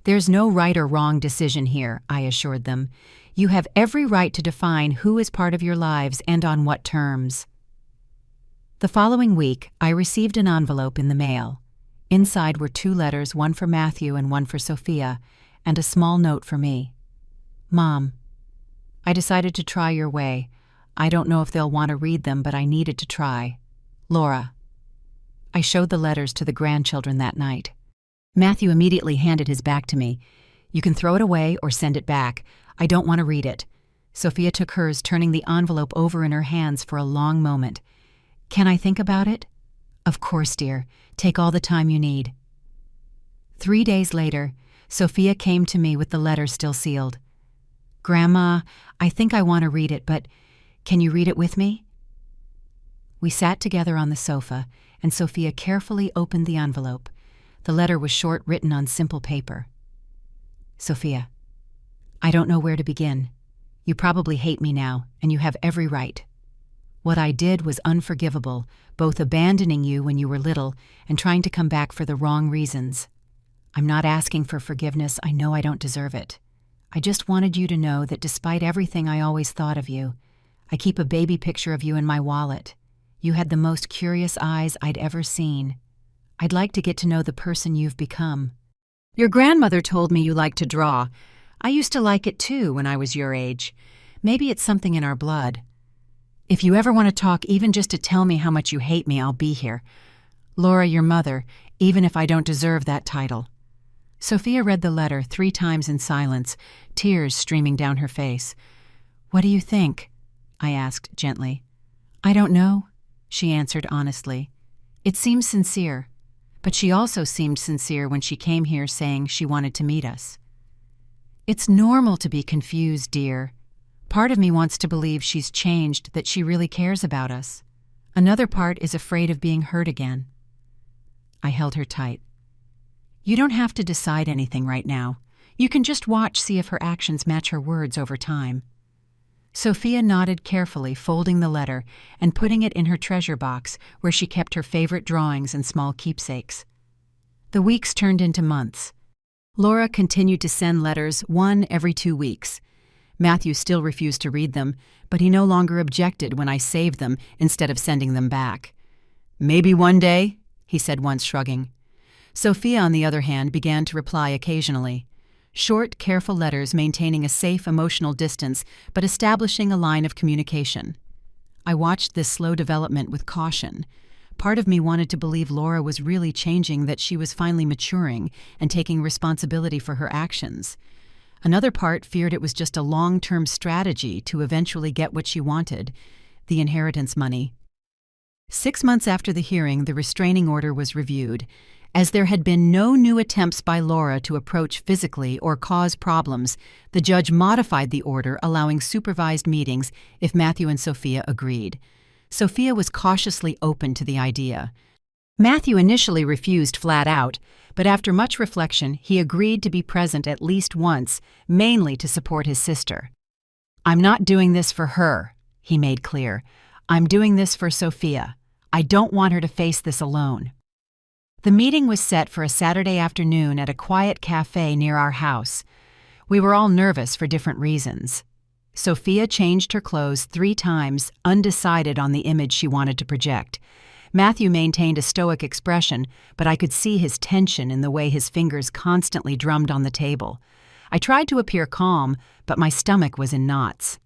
"There's no right or wrong decision here," I assured them. "You have every right to define who is part of your lives and on what terms." The following week, I received an envelope in the mail. Inside were 2 letters, one for Matthew and one for Sophia, and a small note for me. "Mom, I decided to try your way. I don't know if they'll want to read them, but I needed to try. Laura." I showed the letters to the grandchildren that night. Matthew immediately handed his back to me. "You can throw it away or send it back. I don't want to read it." Sophia took hers, turning the envelope over in her hands for a long moment. "Can I think about it?" "Of course, dear. Take all the time you need." 3 days later, Sophia came to me with the letter still sealed. "Grandma, I think I want to read it, but can you read it with me?" We sat together on the sofa, and Sophia carefully opened the envelope. The letter was short, written on simple paper. "Sophia, I don't know where to begin. You probably hate me now, and you have every right. What I did was unforgivable, both abandoning you when you were little and trying to come back for the wrong reasons. I'm not asking for forgiveness. I know I don't deserve it. I just wanted you to know that despite everything I always thought of you, I keep a baby picture of you in my wallet. You had the most curious eyes I'd ever seen. I'd like to get to know the person you've become. Your grandmother told me you like to draw. I used to like it too when I was your age. Maybe it's something in our blood. If you ever want to talk, even just to tell me how much you hate me, I'll be here. Laura, your mother, even if I don't deserve that title." Sophia read the letter 3 times in silence, tears streaming down her face. "What do you think?" I asked gently. "I don't know," she answered honestly. It seems sincere, but she also seemed sincere when she came here saying she wanted to meet us. It's normal to be confused, dear. Part of me wants to believe she's changed, that she really cares about us. Another part is afraid of being hurt again. I held her tight. You don't have to decide anything right now. You can just watch, see if her actions match her words over time. Sophia nodded carefully, folding the letter and putting it in her treasure box where she kept her favorite drawings and small keepsakes. The weeks turned into months. Laura continued to send letters, one every 2 weeks. Matthew still refused to read them, but he no longer objected when I saved them instead of sending them back. "Maybe one day," he said once, shrugging. Sophia, on the other hand, began to reply occasionally. Short, careful letters maintaining a safe emotional distance but establishing a line of communication. I watched this slow development with caution. Part of me wanted to believe Laura was really changing, that she was finally maturing and taking responsibility for her actions. Another part feared it was just a long-term strategy to eventually get what she wanted, the inheritance money. 6 months after the hearing, the restraining order was reviewed. As there had been no new attempts by Laura to approach physically or cause problems, the judge modified the order, allowing supervised meetings if Matthew and Sophia agreed. Sophia was cautiously open to the idea. Matthew initially refused flat out, but after much reflection, he agreed to be present at least once, mainly to support his sister. "I'm not doing this for her," he made clear. "I'm doing this for Sophia. I don't want her to face this alone." The meeting was set for a Saturday afternoon at a quiet cafe near our house. We were all nervous for different reasons. Sophia changed her clothes 3 times, undecided on the image she wanted to project. Matthew maintained a stoic expression, but I could see his tension in the way his fingers constantly drummed on the table. I tried to appear calm, but my stomach was in knots.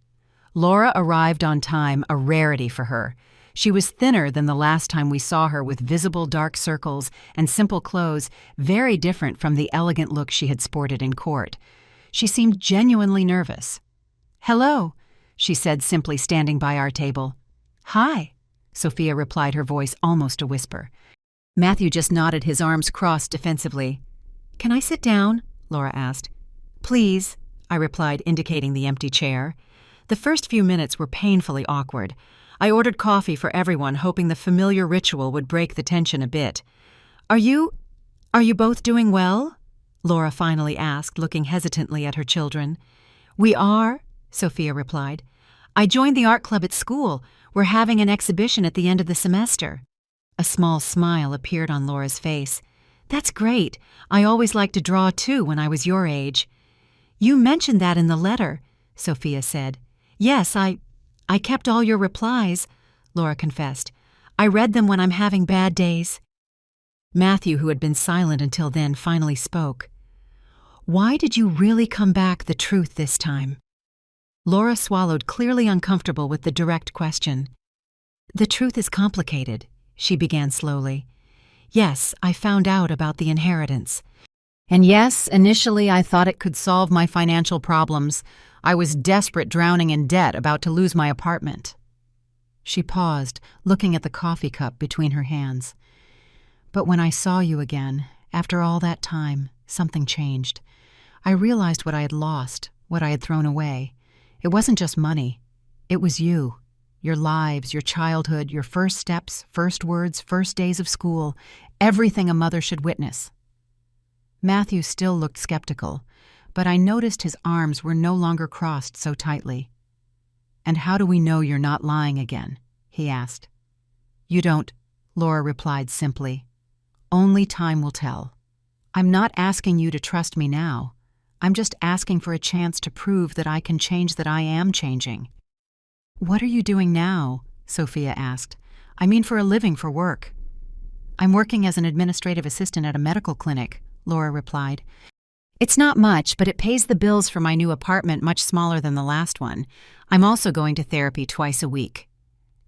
Laura arrived on time, a rarity for her. She was thinner than the last time we saw her, with visible dark circles and simple clothes, very different from the elegant look she had sported in court. She seemed genuinely nervous. "Hello," she said, simply standing by our table. "Hi," Sophia replied, her voice almost a whisper. Matthew just nodded, his arms crossed defensively. "Can I sit down?" Laura asked. "Please," I replied, indicating the empty chair. The first few minutes were painfully awkward. I ordered coffee for everyone, hoping the familiar ritual would break the tension a bit. Are you both doing well?" Laura finally asked, looking hesitantly at her children. "We are," Sophia replied. "I joined the art club at school. We're having an exhibition at the end of the semester." A small smile appeared on Laura's face. "That's great. I always liked to draw too when I was your age." "You mentioned that in the letter," Sophia said. "Yes, I kept all your replies," Laura confessed. "I read them when I'm having bad days." Matthew, who had been silent until then, finally spoke. "Why did you really come back the truth this time?" Laura swallowed, clearly uncomfortable with the direct question. "The truth is complicated," she began slowly. "Yes, I found out about the inheritance. And yes, initially I thought it could solve my financial problems. I was desperate, drowning in debt, about to lose my apartment." She paused, looking at the coffee cup between her hands. "But when I saw you again, after all that time, something changed. I realized what I had lost, what I had thrown away. It wasn't just money. It was you, your lives, your childhood, your first steps, first words, first days of school, everything a mother should witness." Matthew still looked skeptical, but I noticed his arms were no longer crossed so tightly. "And how do we know you're not lying again?" he asked. "You don't," Laura replied simply. "Only time will tell. I'm not asking you to trust me now. I'm just asking for a chance to prove that I can change, that I am changing." "What are you doing now?" Sophia asked. "I mean for a living, for work." "I'm working as an administrative assistant at a medical clinic," Laura replied. "It's not much, but it pays the bills for my new apartment, much smaller than the last one. I'm also going to therapy twice a week."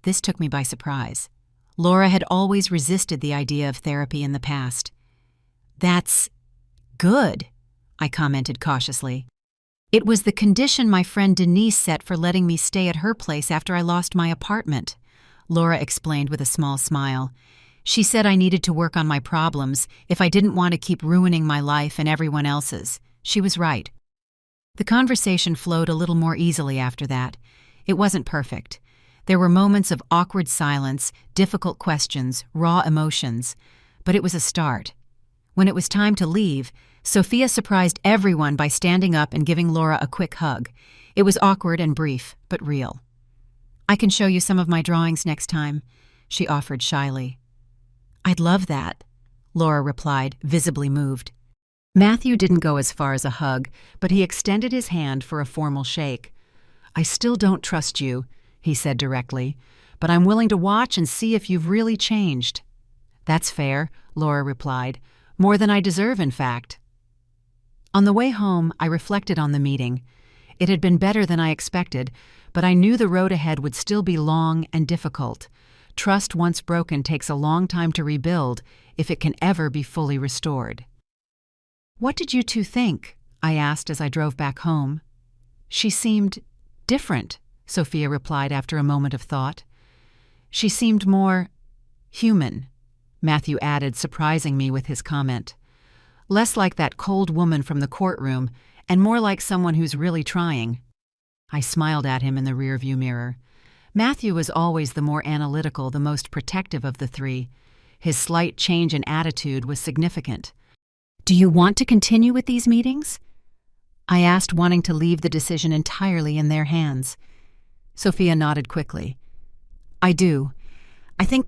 This took me by surprise. Laura had always resisted the idea of therapy in the past. "That's good," I commented cautiously. "It was the condition my friend Denise set for letting me stay at her place after I lost my apartment," Laura explained with a small smile. She said I needed to work on my problems if I didn't want to keep ruining my life and everyone else's. She was right. The conversation flowed a little more easily after that. It wasn't perfect. There were moments of awkward silence, difficult questions, raw emotions. But it was a start. When it was time to leave, Sophia surprised everyone by standing up and giving Laura a quick hug. It was awkward and brief, but real. "I can show you some of my drawings next time," she offered shyly. "I'd love that," Laura replied, visibly moved. Matthew didn't go as far as a hug, but he extended his hand for a formal shake. "I still don't trust you," he said directly, "but I'm willing to watch and see if you've really changed." "That's fair," Laura replied. "More than I deserve, in fact." On the way home, I reflected on the meeting. It had been better than I expected, but I knew the road ahead would still be long and difficult. Trust once broken takes a long time to rebuild, if it can ever be fully restored. "What did you two think?" I asked as I drove back home. "She seemed different," Sophia replied after a moment of thought. "She seemed more human," Matthew added, surprising me with his comment. "Less like that cold woman from the courtroom, and more like someone who's really trying." I smiled at him in the rearview mirror. Matthew was always the more analytical, the most protective of the three. His slight change in attitude was significant. "Do you want to continue with these meetings?" I asked, wanting to leave the decision entirely in their hands. Sophia nodded quickly. "I do. I think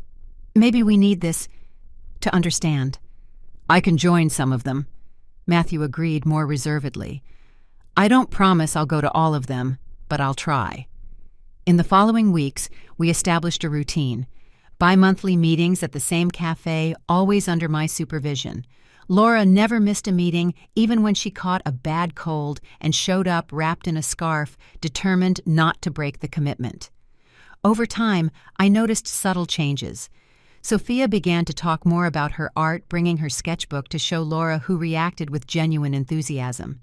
maybe we need this to understand." "I can join some of them," Matthew agreed more reservedly. "I don't promise I'll go to all of them, but I'll try." In the following weeks, we established a routine. Bi-monthly meetings at the same cafe, always under my supervision. Laura never missed a meeting, even when she caught a bad cold and showed up wrapped in a scarf, determined not to break the commitment. Over time, I noticed subtle changes. Sophia began to talk more about her art, bringing her sketchbook to show Laura, who reacted with genuine enthusiasm.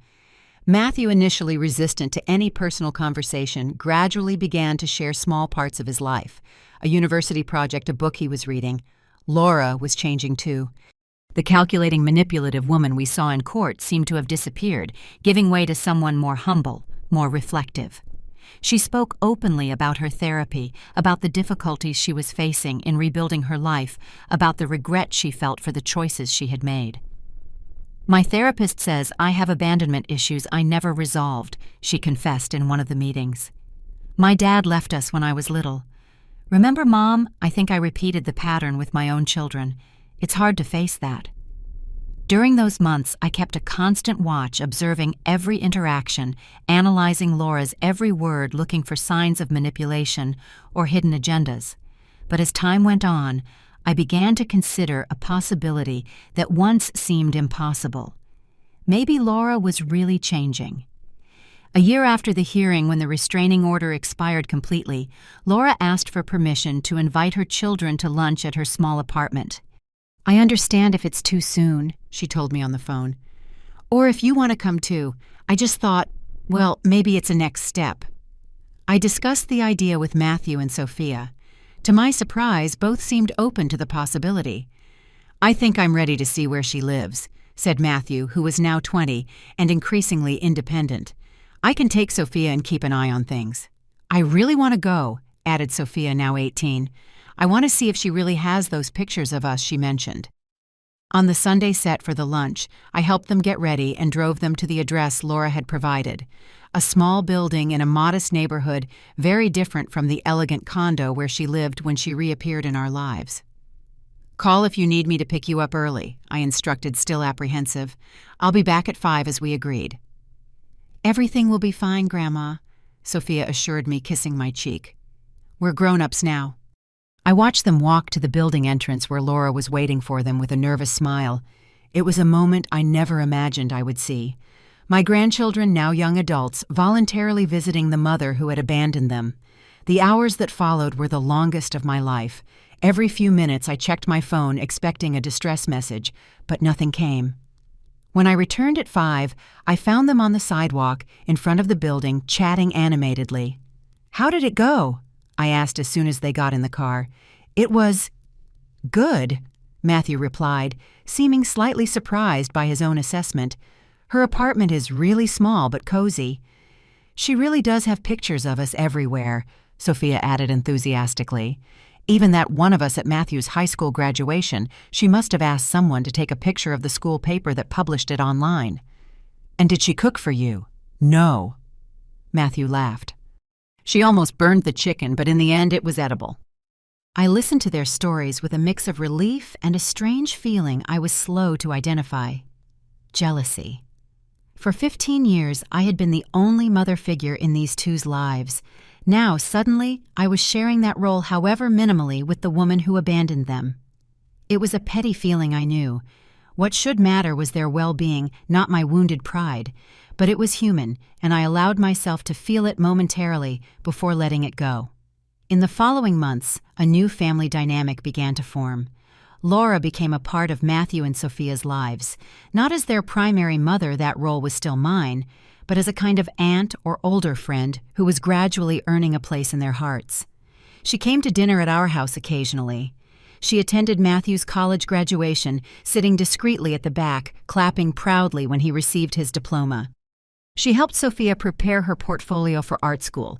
Matthew, initially resistant to any personal conversation, gradually began to share small parts of his life. A university project, a book he was reading. Laura was changing too. The calculating, manipulative woman we saw in court seemed to have disappeared, giving way to someone more humble, more reflective. She spoke openly about her therapy, about the difficulties she was facing in rebuilding her life, about the regret she felt for the choices she had made. "My therapist says I have abandonment issues I never resolved," she confessed in one of the meetings. "My dad left us when I was little. Remember, Mom? I think I repeated the pattern with my own children. It's hard to face that." During those months, I kept a constant watch, observing every interaction, analyzing Laura's every word, looking for signs of manipulation or hidden agendas. But as time went on, I began to consider a possibility that once seemed impossible. Maybe Laura was really changing. A year after the hearing, when the restraining order expired completely, Laura asked for permission to invite her children to lunch at her small apartment. "I understand if it's too soon," she told me on the phone. "Or if you want to come too. I just thought, well, maybe it's a next step." I discussed the idea with Matthew and Sophia. To my surprise, both seemed open to the possibility. "I think I'm ready to see where she lives," said Matthew, who was now 20 and increasingly independent. "I can take Sophia and keep an eye on things." "I really want to go," added Sophia, now 18. "I want to see if she really has those pictures of us she mentioned." On the Sunday set for the lunch, I helped them get ready and drove them to the address Laura had provided. A small building in a modest neighborhood, very different from the elegant condo where she lived when she reappeared in our lives. "Call if you need me to pick you up early," I instructed, still apprehensive. "I'll be back at 5 as we agreed." "Everything will be fine, Grandma," Sophia assured me, kissing my cheek. "We're grown-ups now." I watched them walk to the building entrance where Laura was waiting for them with a nervous smile. It was a moment I never imagined I would see. My grandchildren, now young adults, voluntarily visiting the mother who had abandoned them. The hours that followed were the longest of my life. Every few minutes I checked my phone, expecting a distress message, but nothing came. When I returned at 5, I found them on the sidewalk in front of the building, chatting animatedly. "How did it go?" I asked as soon as they got in the car. "It was "Good," Matthew replied, seeming slightly surprised by his own assessment. "Her apartment is really small but cozy." "She really does have pictures of us everywhere," Sophia added enthusiastically. "Even that one of us at Matthew's high school graduation, she must have asked someone to take a picture of the school paper that published it online." "And did she cook for you?" "No." Matthew laughed. "She almost burned the chicken, but in the end it was edible." I listened to their stories with a mix of relief and a strange feeling I was slow to identify: jealousy. For 15 years, I had been the only mother figure in these two's lives. Now, suddenly, I was sharing that role, however minimally, with the woman who abandoned them. It was a petty feeling, I knew. What should matter was their well-being, not my wounded pride. But it was human, and I allowed myself to feel it momentarily before letting it go. In the following months, a new family dynamic began to form. Laura became a part of Matthew and Sophia's lives. Not as their primary mother, that role was still mine, but as a kind of aunt or older friend who was gradually earning a place in their hearts. She came to dinner at our house occasionally. She attended Matthew's college graduation, sitting discreetly at the back, clapping proudly when he received his diploma. She helped Sophia prepare her portfolio for art school.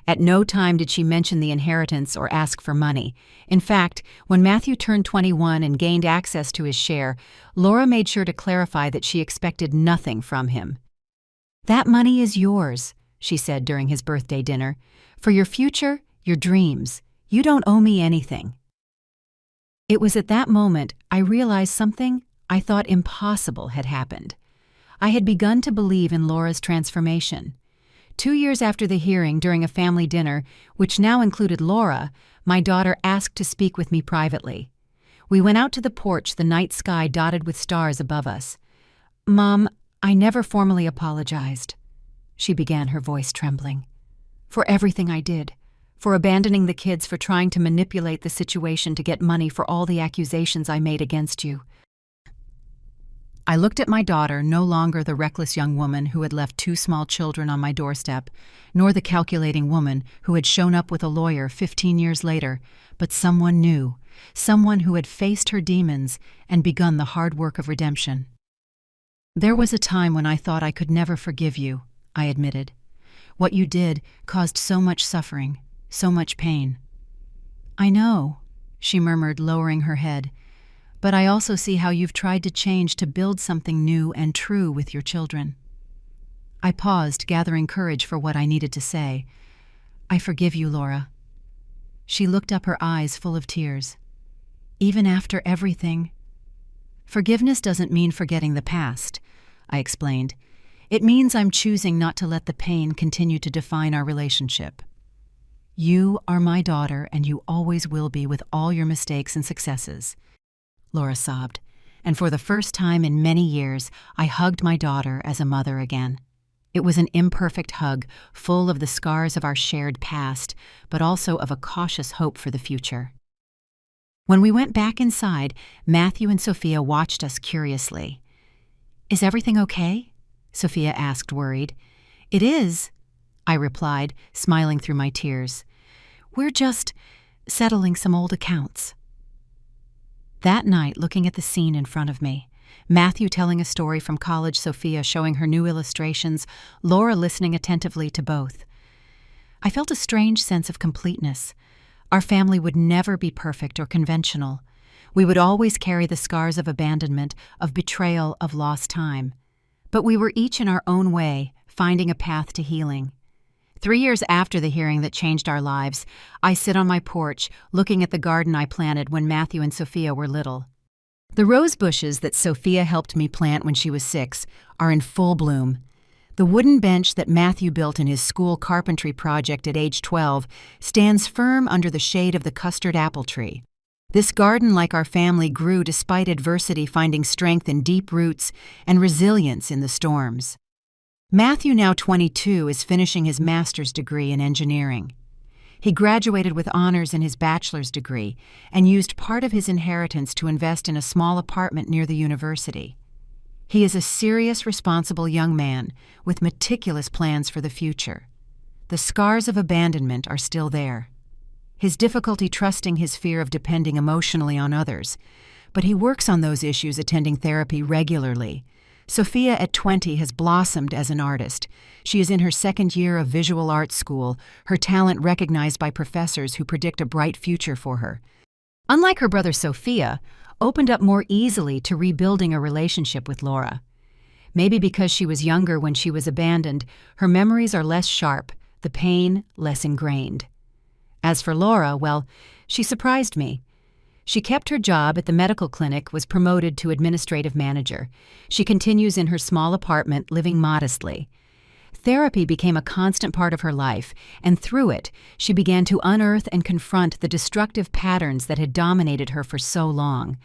At no time did she mention the inheritance or ask for money. In fact, when Matthew turned 21 and gained access to his share, Laura made sure to clarify that she expected nothing from him. "That money is yours," she said during his birthday dinner. "For your future, your dreams. You don't owe me anything." It was at that moment I realized something I thought impossible had happened. I had begun to believe in Laura's transformation. 2 years after the hearing, during a family dinner, which now included Laura, my daughter asked to speak with me privately. We went out to the porch, the night sky dotted with stars above us. "Mom, I never formally apologized," she began, her voice trembling, "for everything I did, for abandoning the kids, for trying to manipulate the situation to get money, for all the accusations I made against you." I looked at my daughter, no longer the reckless young woman who had left 2 small children on my doorstep, nor the calculating woman who had shown up with a lawyer 15 years later, but someone new, someone who had faced her demons and begun the hard work of redemption. "There was a time when I thought I could never forgive you," I admitted. "What you did caused so much suffering, so much pain." "I know," she murmured, lowering her head. "But I also see how you've tried to change to build something new and true with your children." I paused, gathering courage for what I needed to say. "I forgive you, Laura." She looked up, her eyes full of tears. "Even after everything?" "Forgiveness doesn't mean forgetting the past," I explained. "It means I'm choosing not to let the pain continue to define our relationship. You are my daughter, and you always will be, with all your mistakes and successes." Laura sobbed, and for the first time in many years, I hugged my daughter as a mother again. It was an imperfect hug, full of the scars of our shared past, but also of a cautious hope for the future. When we went back inside, Matthew and Sophia watched us curiously. "Is everything okay?" Sophia asked, worried. "It is," I replied, smiling through my tears. "We're just settling some old accounts." That night, looking at the scene in front of me, Matthew telling a story from college, Sophia showing her new illustrations, Laura listening attentively to both, I felt a strange sense of completeness. Our family would never be perfect or conventional. We would always carry the scars of abandonment, of betrayal, of lost time. But we were each in our own way, finding a path to healing. 3 years after the hearing that changed our lives, I sit on my porch, looking at the garden I planted when Matthew and Sophia were little. The rose bushes that Sophia helped me plant when she was 6 are in full bloom. The wooden bench that Matthew built in his school carpentry project at age 12 stands firm under the shade of the custard apple tree. This garden, like our family, grew despite adversity, finding strength in deep roots and resilience in the storms. Matthew, now 22, is finishing his master's degree in engineering. He graduated with honors in his bachelor's degree and used part of his inheritance to invest in a small apartment near the university. He is a serious, responsible young man with meticulous plans for the future. The scars of abandonment are still there. his difficulty trusting his fear of depending emotionally on others. But he works on those issues attending therapy regularly. Sophia at 20 has blossomed as an artist. She is in her second year of visual arts school, her talent recognized by professors who predict a bright future for her. Unlike her brother Sophia, opened up more easily to rebuilding a relationship with Laura. Maybe because she was younger when she was abandoned, her memories are less sharp, the pain less ingrained. As for Laura, well, she surprised me. She kept her job at the medical clinic, was promoted to administrative manager. She continues in her small apartment, living modestly. Therapy became a constant part of her life, and through it, she began to unearth and confront the destructive patterns that had dominated her for so long.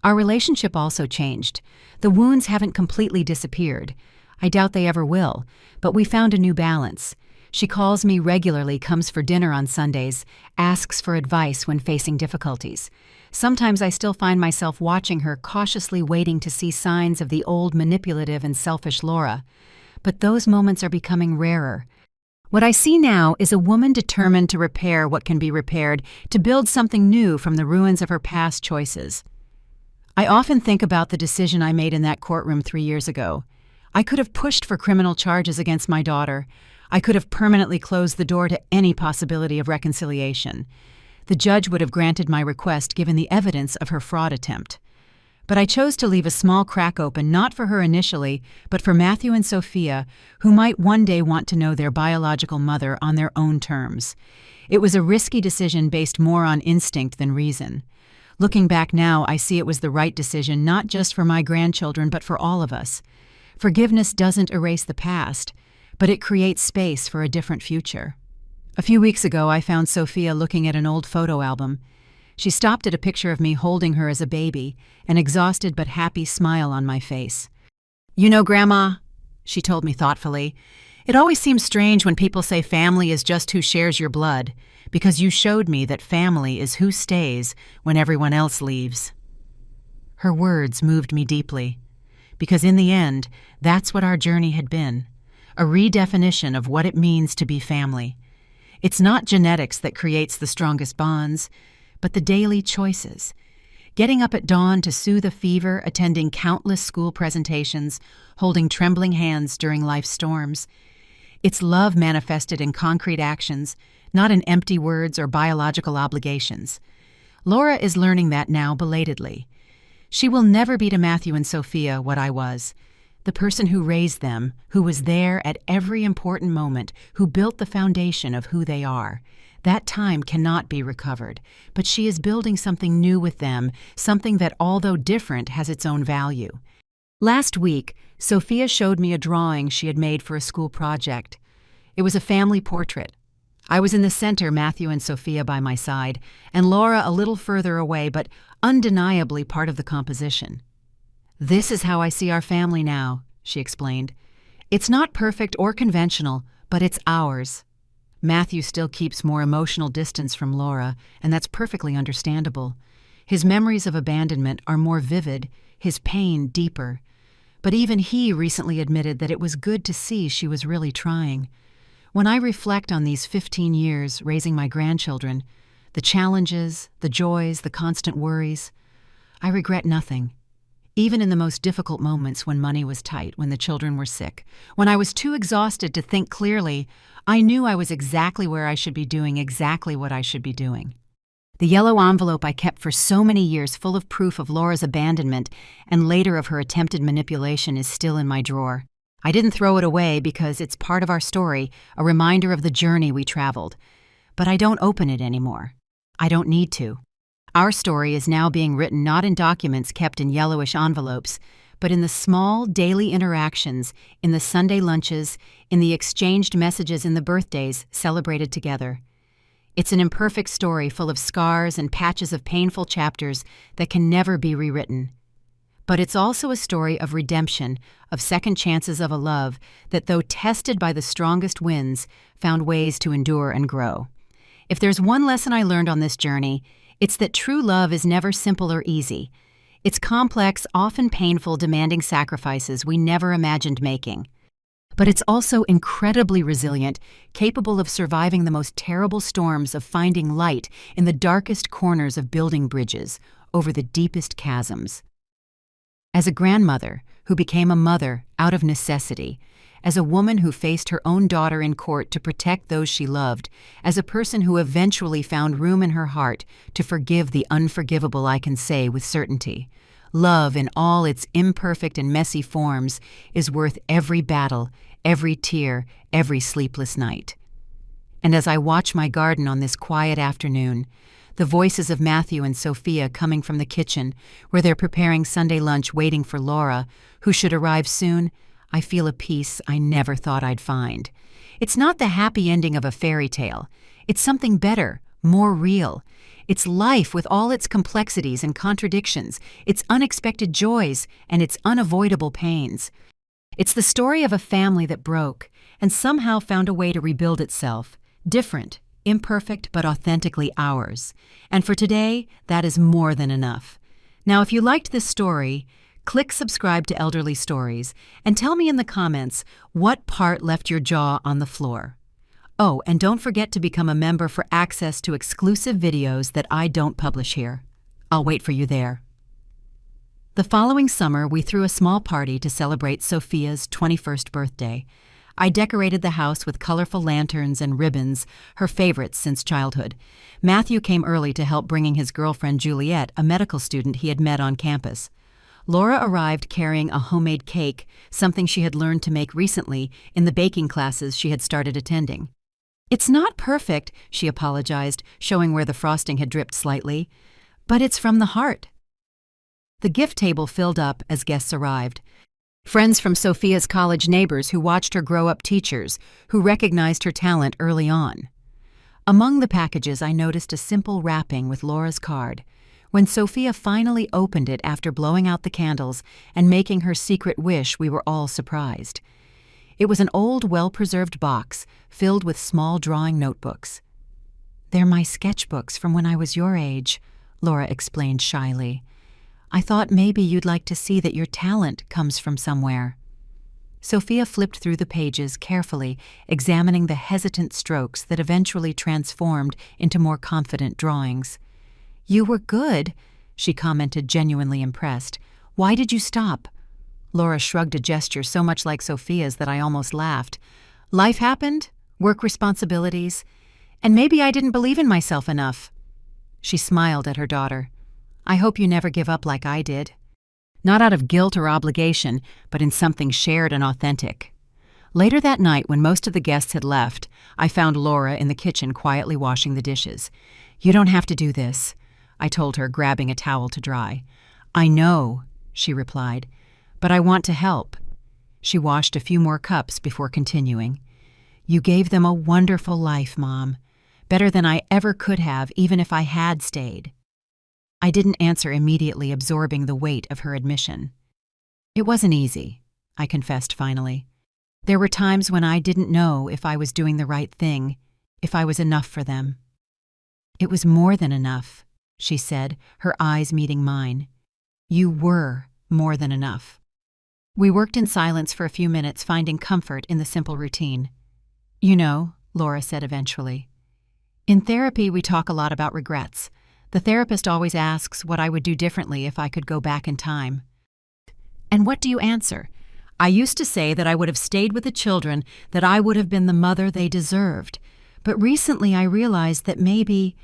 Our relationship also changed. The wounds haven't completely disappeared. I doubt they ever will, but we found a new balance. She calls me regularly, comes for dinner on Sundays, asks for advice when facing difficulties. Sometimes I still find myself watching her, cautiously waiting to see signs of the old manipulative and selfish Laura. But those moments are becoming rarer. What I see now is a woman determined to repair what can be repaired, to build something new from the ruins of her past choices. I often think about the decision I made in that courtroom 3 years ago. I could have pushed for criminal charges against my daughter. I could have permanently closed the door to any possibility of reconciliation. The judge would have granted my request given the evidence of her fraud attempt. But I chose to leave a small crack open, not for her initially, but for Matthew and Sophia, who might one day want to know their biological mother on their own terms. It was a risky decision based more on instinct than reason. Looking back now, I see it was the right decision, not just for my grandchildren, but for all of us. Forgiveness doesn't erase the past, but it creates space for a different future. A few weeks ago, I found Sophia looking at an old photo album. She stopped at a picture of me holding her as a baby, an exhausted but happy smile on my face. "You know, Grandma," she told me thoughtfully, "it always seems strange when people say family is just who shares your blood, because you showed me that family is who stays when everyone else leaves." Her words moved me deeply, because in the end, that's what our journey had been, a redefinition of what it means to be family. It's not genetics that creates the strongest bonds, but the daily choices. Getting up at dawn to soothe a fever, attending countless school presentations, holding trembling hands during life's storms. It's love manifested in concrete actions, not in empty words or biological obligations. Laura is learning that now belatedly. She will never be to Matthew and Sophia what I was. The person who raised them, who was there at every important moment, who built the foundation of who they are. That time cannot be recovered, but she is building something new with them, something that, although different, has its own value. Last week, Sophia showed me a drawing she had made for a school project. It was a family portrait. I was in the center, Matthew and Sophia by my side, and Laura a little further away, but undeniably part of the composition. "This is how I see our family now," she explained. "It's not perfect or conventional, but it's ours." Matthew still keeps more emotional distance from Laura, and that's perfectly understandable. His memories of abandonment are more vivid, his pain deeper. But even he recently admitted that it was good to see she was really trying. When I reflect on these 15 years raising my grandchildren, the challenges, the joys, the constant worries, I regret nothing. Even in the most difficult moments when money was tight, when the children were sick, when I was too exhausted to think clearly, I knew I was exactly where I should be doing exactly what I should be doing. The yellow envelope I kept for so many years full of proof of Laura's abandonment and later of her attempted manipulation is still in my drawer. I didn't throw it away because it's part of our story, a reminder of the journey we traveled. But I don't open it anymore. I don't need to. Our story is now being written not in documents kept in yellowish envelopes, but in the small daily interactions, in the Sunday lunches, in the exchanged messages in the birthdays celebrated together. It's an imperfect story full of scars and patches of painful chapters that can never be rewritten. But it's also a story of redemption, of second chances of a love that, though tested by the strongest winds, found ways to endure and grow. If there's one lesson I learned on this journey, it's that true love is never simple or easy. It's complex, often painful, demanding sacrifices we never imagined making. But it's also incredibly resilient, capable of surviving the most terrible storms, of finding light in the darkest corners, of building bridges over the deepest chasms. As a grandmother who became a mother out of necessity, as a woman who faced her own daughter in court to protect those she loved, as a person who eventually found room in her heart to forgive the unforgivable, I can say with certainty, love in all its imperfect and messy forms is worth every battle, every tear, every sleepless night. And as I watch my garden on this quiet afternoon, the voices of Matthew and Sophia coming from the kitchen, where they're preparing Sunday lunch waiting for Laura, who should arrive soon, I feel a peace I never thought I'd find. It's not the happy ending of a fairy tale. It's something better, more real. It's life with all its complexities and contradictions, its unexpected joys and its unavoidable pains. It's the story of a family that broke and somehow found a way to rebuild itself, different, imperfect, but authentically ours. And for today, that is more than enough. Now, if you liked this story, click subscribe to Elderly Stories and tell me in the comments what part left your jaw on the floor. Oh, and don't forget to become a member for access to exclusive videos that I don't publish here. I'll wait for you there. The following summer, we threw a small party to celebrate Sophia's 21st birthday. I decorated the house with colorful lanterns and ribbons, her favorites since childhood. Matthew came early to help, bringing his girlfriend Juliet, a medical student he had met on campus. Laura arrived carrying a homemade cake, something she had learned to make recently in the baking classes she had started attending. "It's not perfect," she apologized, showing where the frosting had dripped slightly, "but it's from the heart." The gift table filled up as guests arrived. Friends from Sophia's college, neighbors who watched her grow up, teachers who recognized her talent early on. Among the packages, I noticed a simple wrapping with Laura's card. When Sophia finally opened it after blowing out the candles and making her secret wish, we were all surprised. It was an old, well-preserved box filled with small drawing notebooks. "They're my sketchbooks from when I was your age," Laura explained shyly. "I thought maybe you'd like to see that your talent comes from somewhere." Sophia flipped through the pages carefully, examining the hesitant strokes that eventually transformed into more confident drawings. "You were good," she commented, genuinely impressed. "Why did you stop?" Laura shrugged, a gesture so much like Sophia's that I almost laughed. "Life happened, work responsibilities, and maybe I didn't believe in myself enough." She smiled at her daughter. "I hope you never give up like I did. Not out of guilt or obligation, but in something shared and authentic." Later that night, when most of the guests had left, I found Laura in the kitchen quietly washing the dishes. "You don't have to do this," I told her, grabbing a towel to dry. "I know," she replied, "but I want to help." She washed a few more cups before continuing. "You gave them a wonderful life, Mom. Better than I ever could have, even if I had stayed." I didn't answer immediately, absorbing the weight of her admission. "It wasn't easy," I confessed finally. "There were times when I didn't know if I was doing the right thing, if I was enough for them." "It was more than enough," she said, her eyes meeting mine. "You were more than enough." We worked in silence for a few minutes, finding comfort in the simple routine. "You know," Laura said eventually, "in therapy we talk a lot about regrets. The therapist always asks what I would do differently if I could go back in time." "And what do you answer?" "I used to say that I would have stayed with the children, that I would have been the mother they deserved. But recently I realized that maybe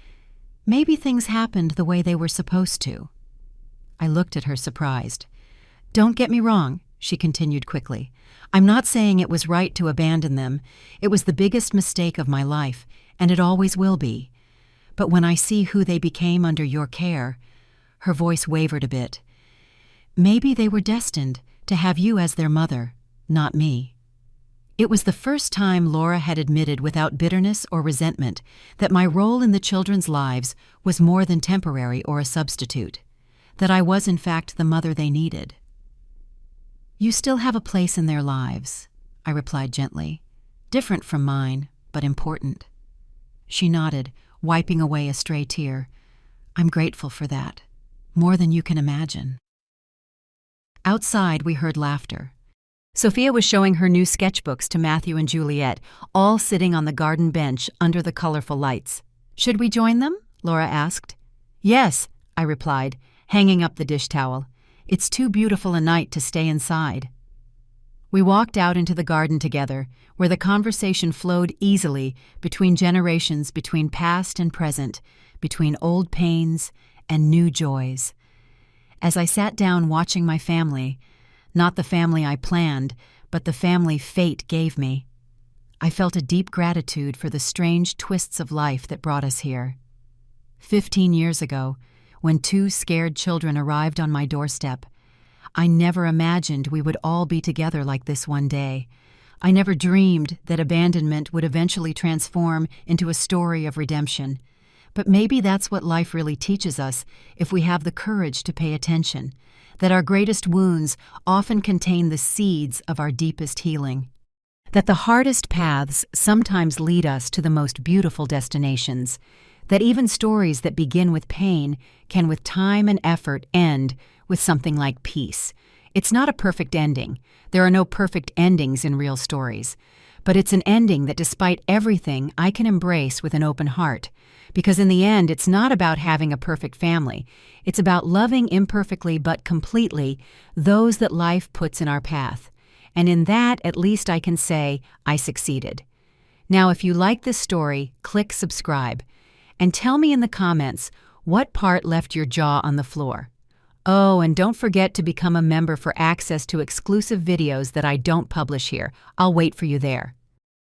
things happened the way they were supposed to." I looked at her, surprised. "Don't get me wrong," she continued quickly. "I'm not saying it was right to abandon them. It was the biggest mistake of my life, and it always will be. But when I see who they became under your care," her voice wavered a bit, "maybe they were destined to have you as their mother, not me." It was the first time Laura had admitted without bitterness or resentment that my role in the children's lives was more than temporary or a substitute, that I was in fact the mother they needed. "You still have a place in their lives," I replied gently. "Different from mine, but important." She nodded, wiping away a stray tear. "I'm grateful for that, more than you can imagine." Outside, we heard laughter. Sophia was showing her new sketchbooks to Matthew and Juliet, all sitting on the garden bench under the colorful lights. "Should we join them?" Laura asked. "Yes," I replied, hanging up the dish towel. "It's too beautiful a night to stay inside." We walked out into the garden together, where the conversation flowed easily between generations, between past and present, between old pains and new joys. As I sat down watching my family, not the family I planned, but the family fate gave me, I felt a deep gratitude for the strange twists of life that brought us here. 15 years ago, when 2 scared children arrived on my doorstep, I never imagined we would all be together like this one day. I never dreamed that abandonment would eventually transform into a story of redemption. But maybe that's what life really teaches us if we have the courage to pay attention, that our greatest wounds often contain the seeds of our deepest healing. That the hardest paths sometimes lead us to the most beautiful destinations. That even stories that begin with pain can with time and effort end with something like peace. It's not a perfect ending. There are no perfect endings in real stories. But it's an ending that despite everything I can embrace with an open heart. Because in the end, it's not about having a perfect family. It's about loving imperfectly but completely those that life puts in our path. And in that, at least I can say, I succeeded. Now, if you like this story, click subscribe. And tell me in the comments what part left your jaw on the floor. Oh, and don't forget to become a member for access to exclusive videos that I don't publish here. I'll wait for you there.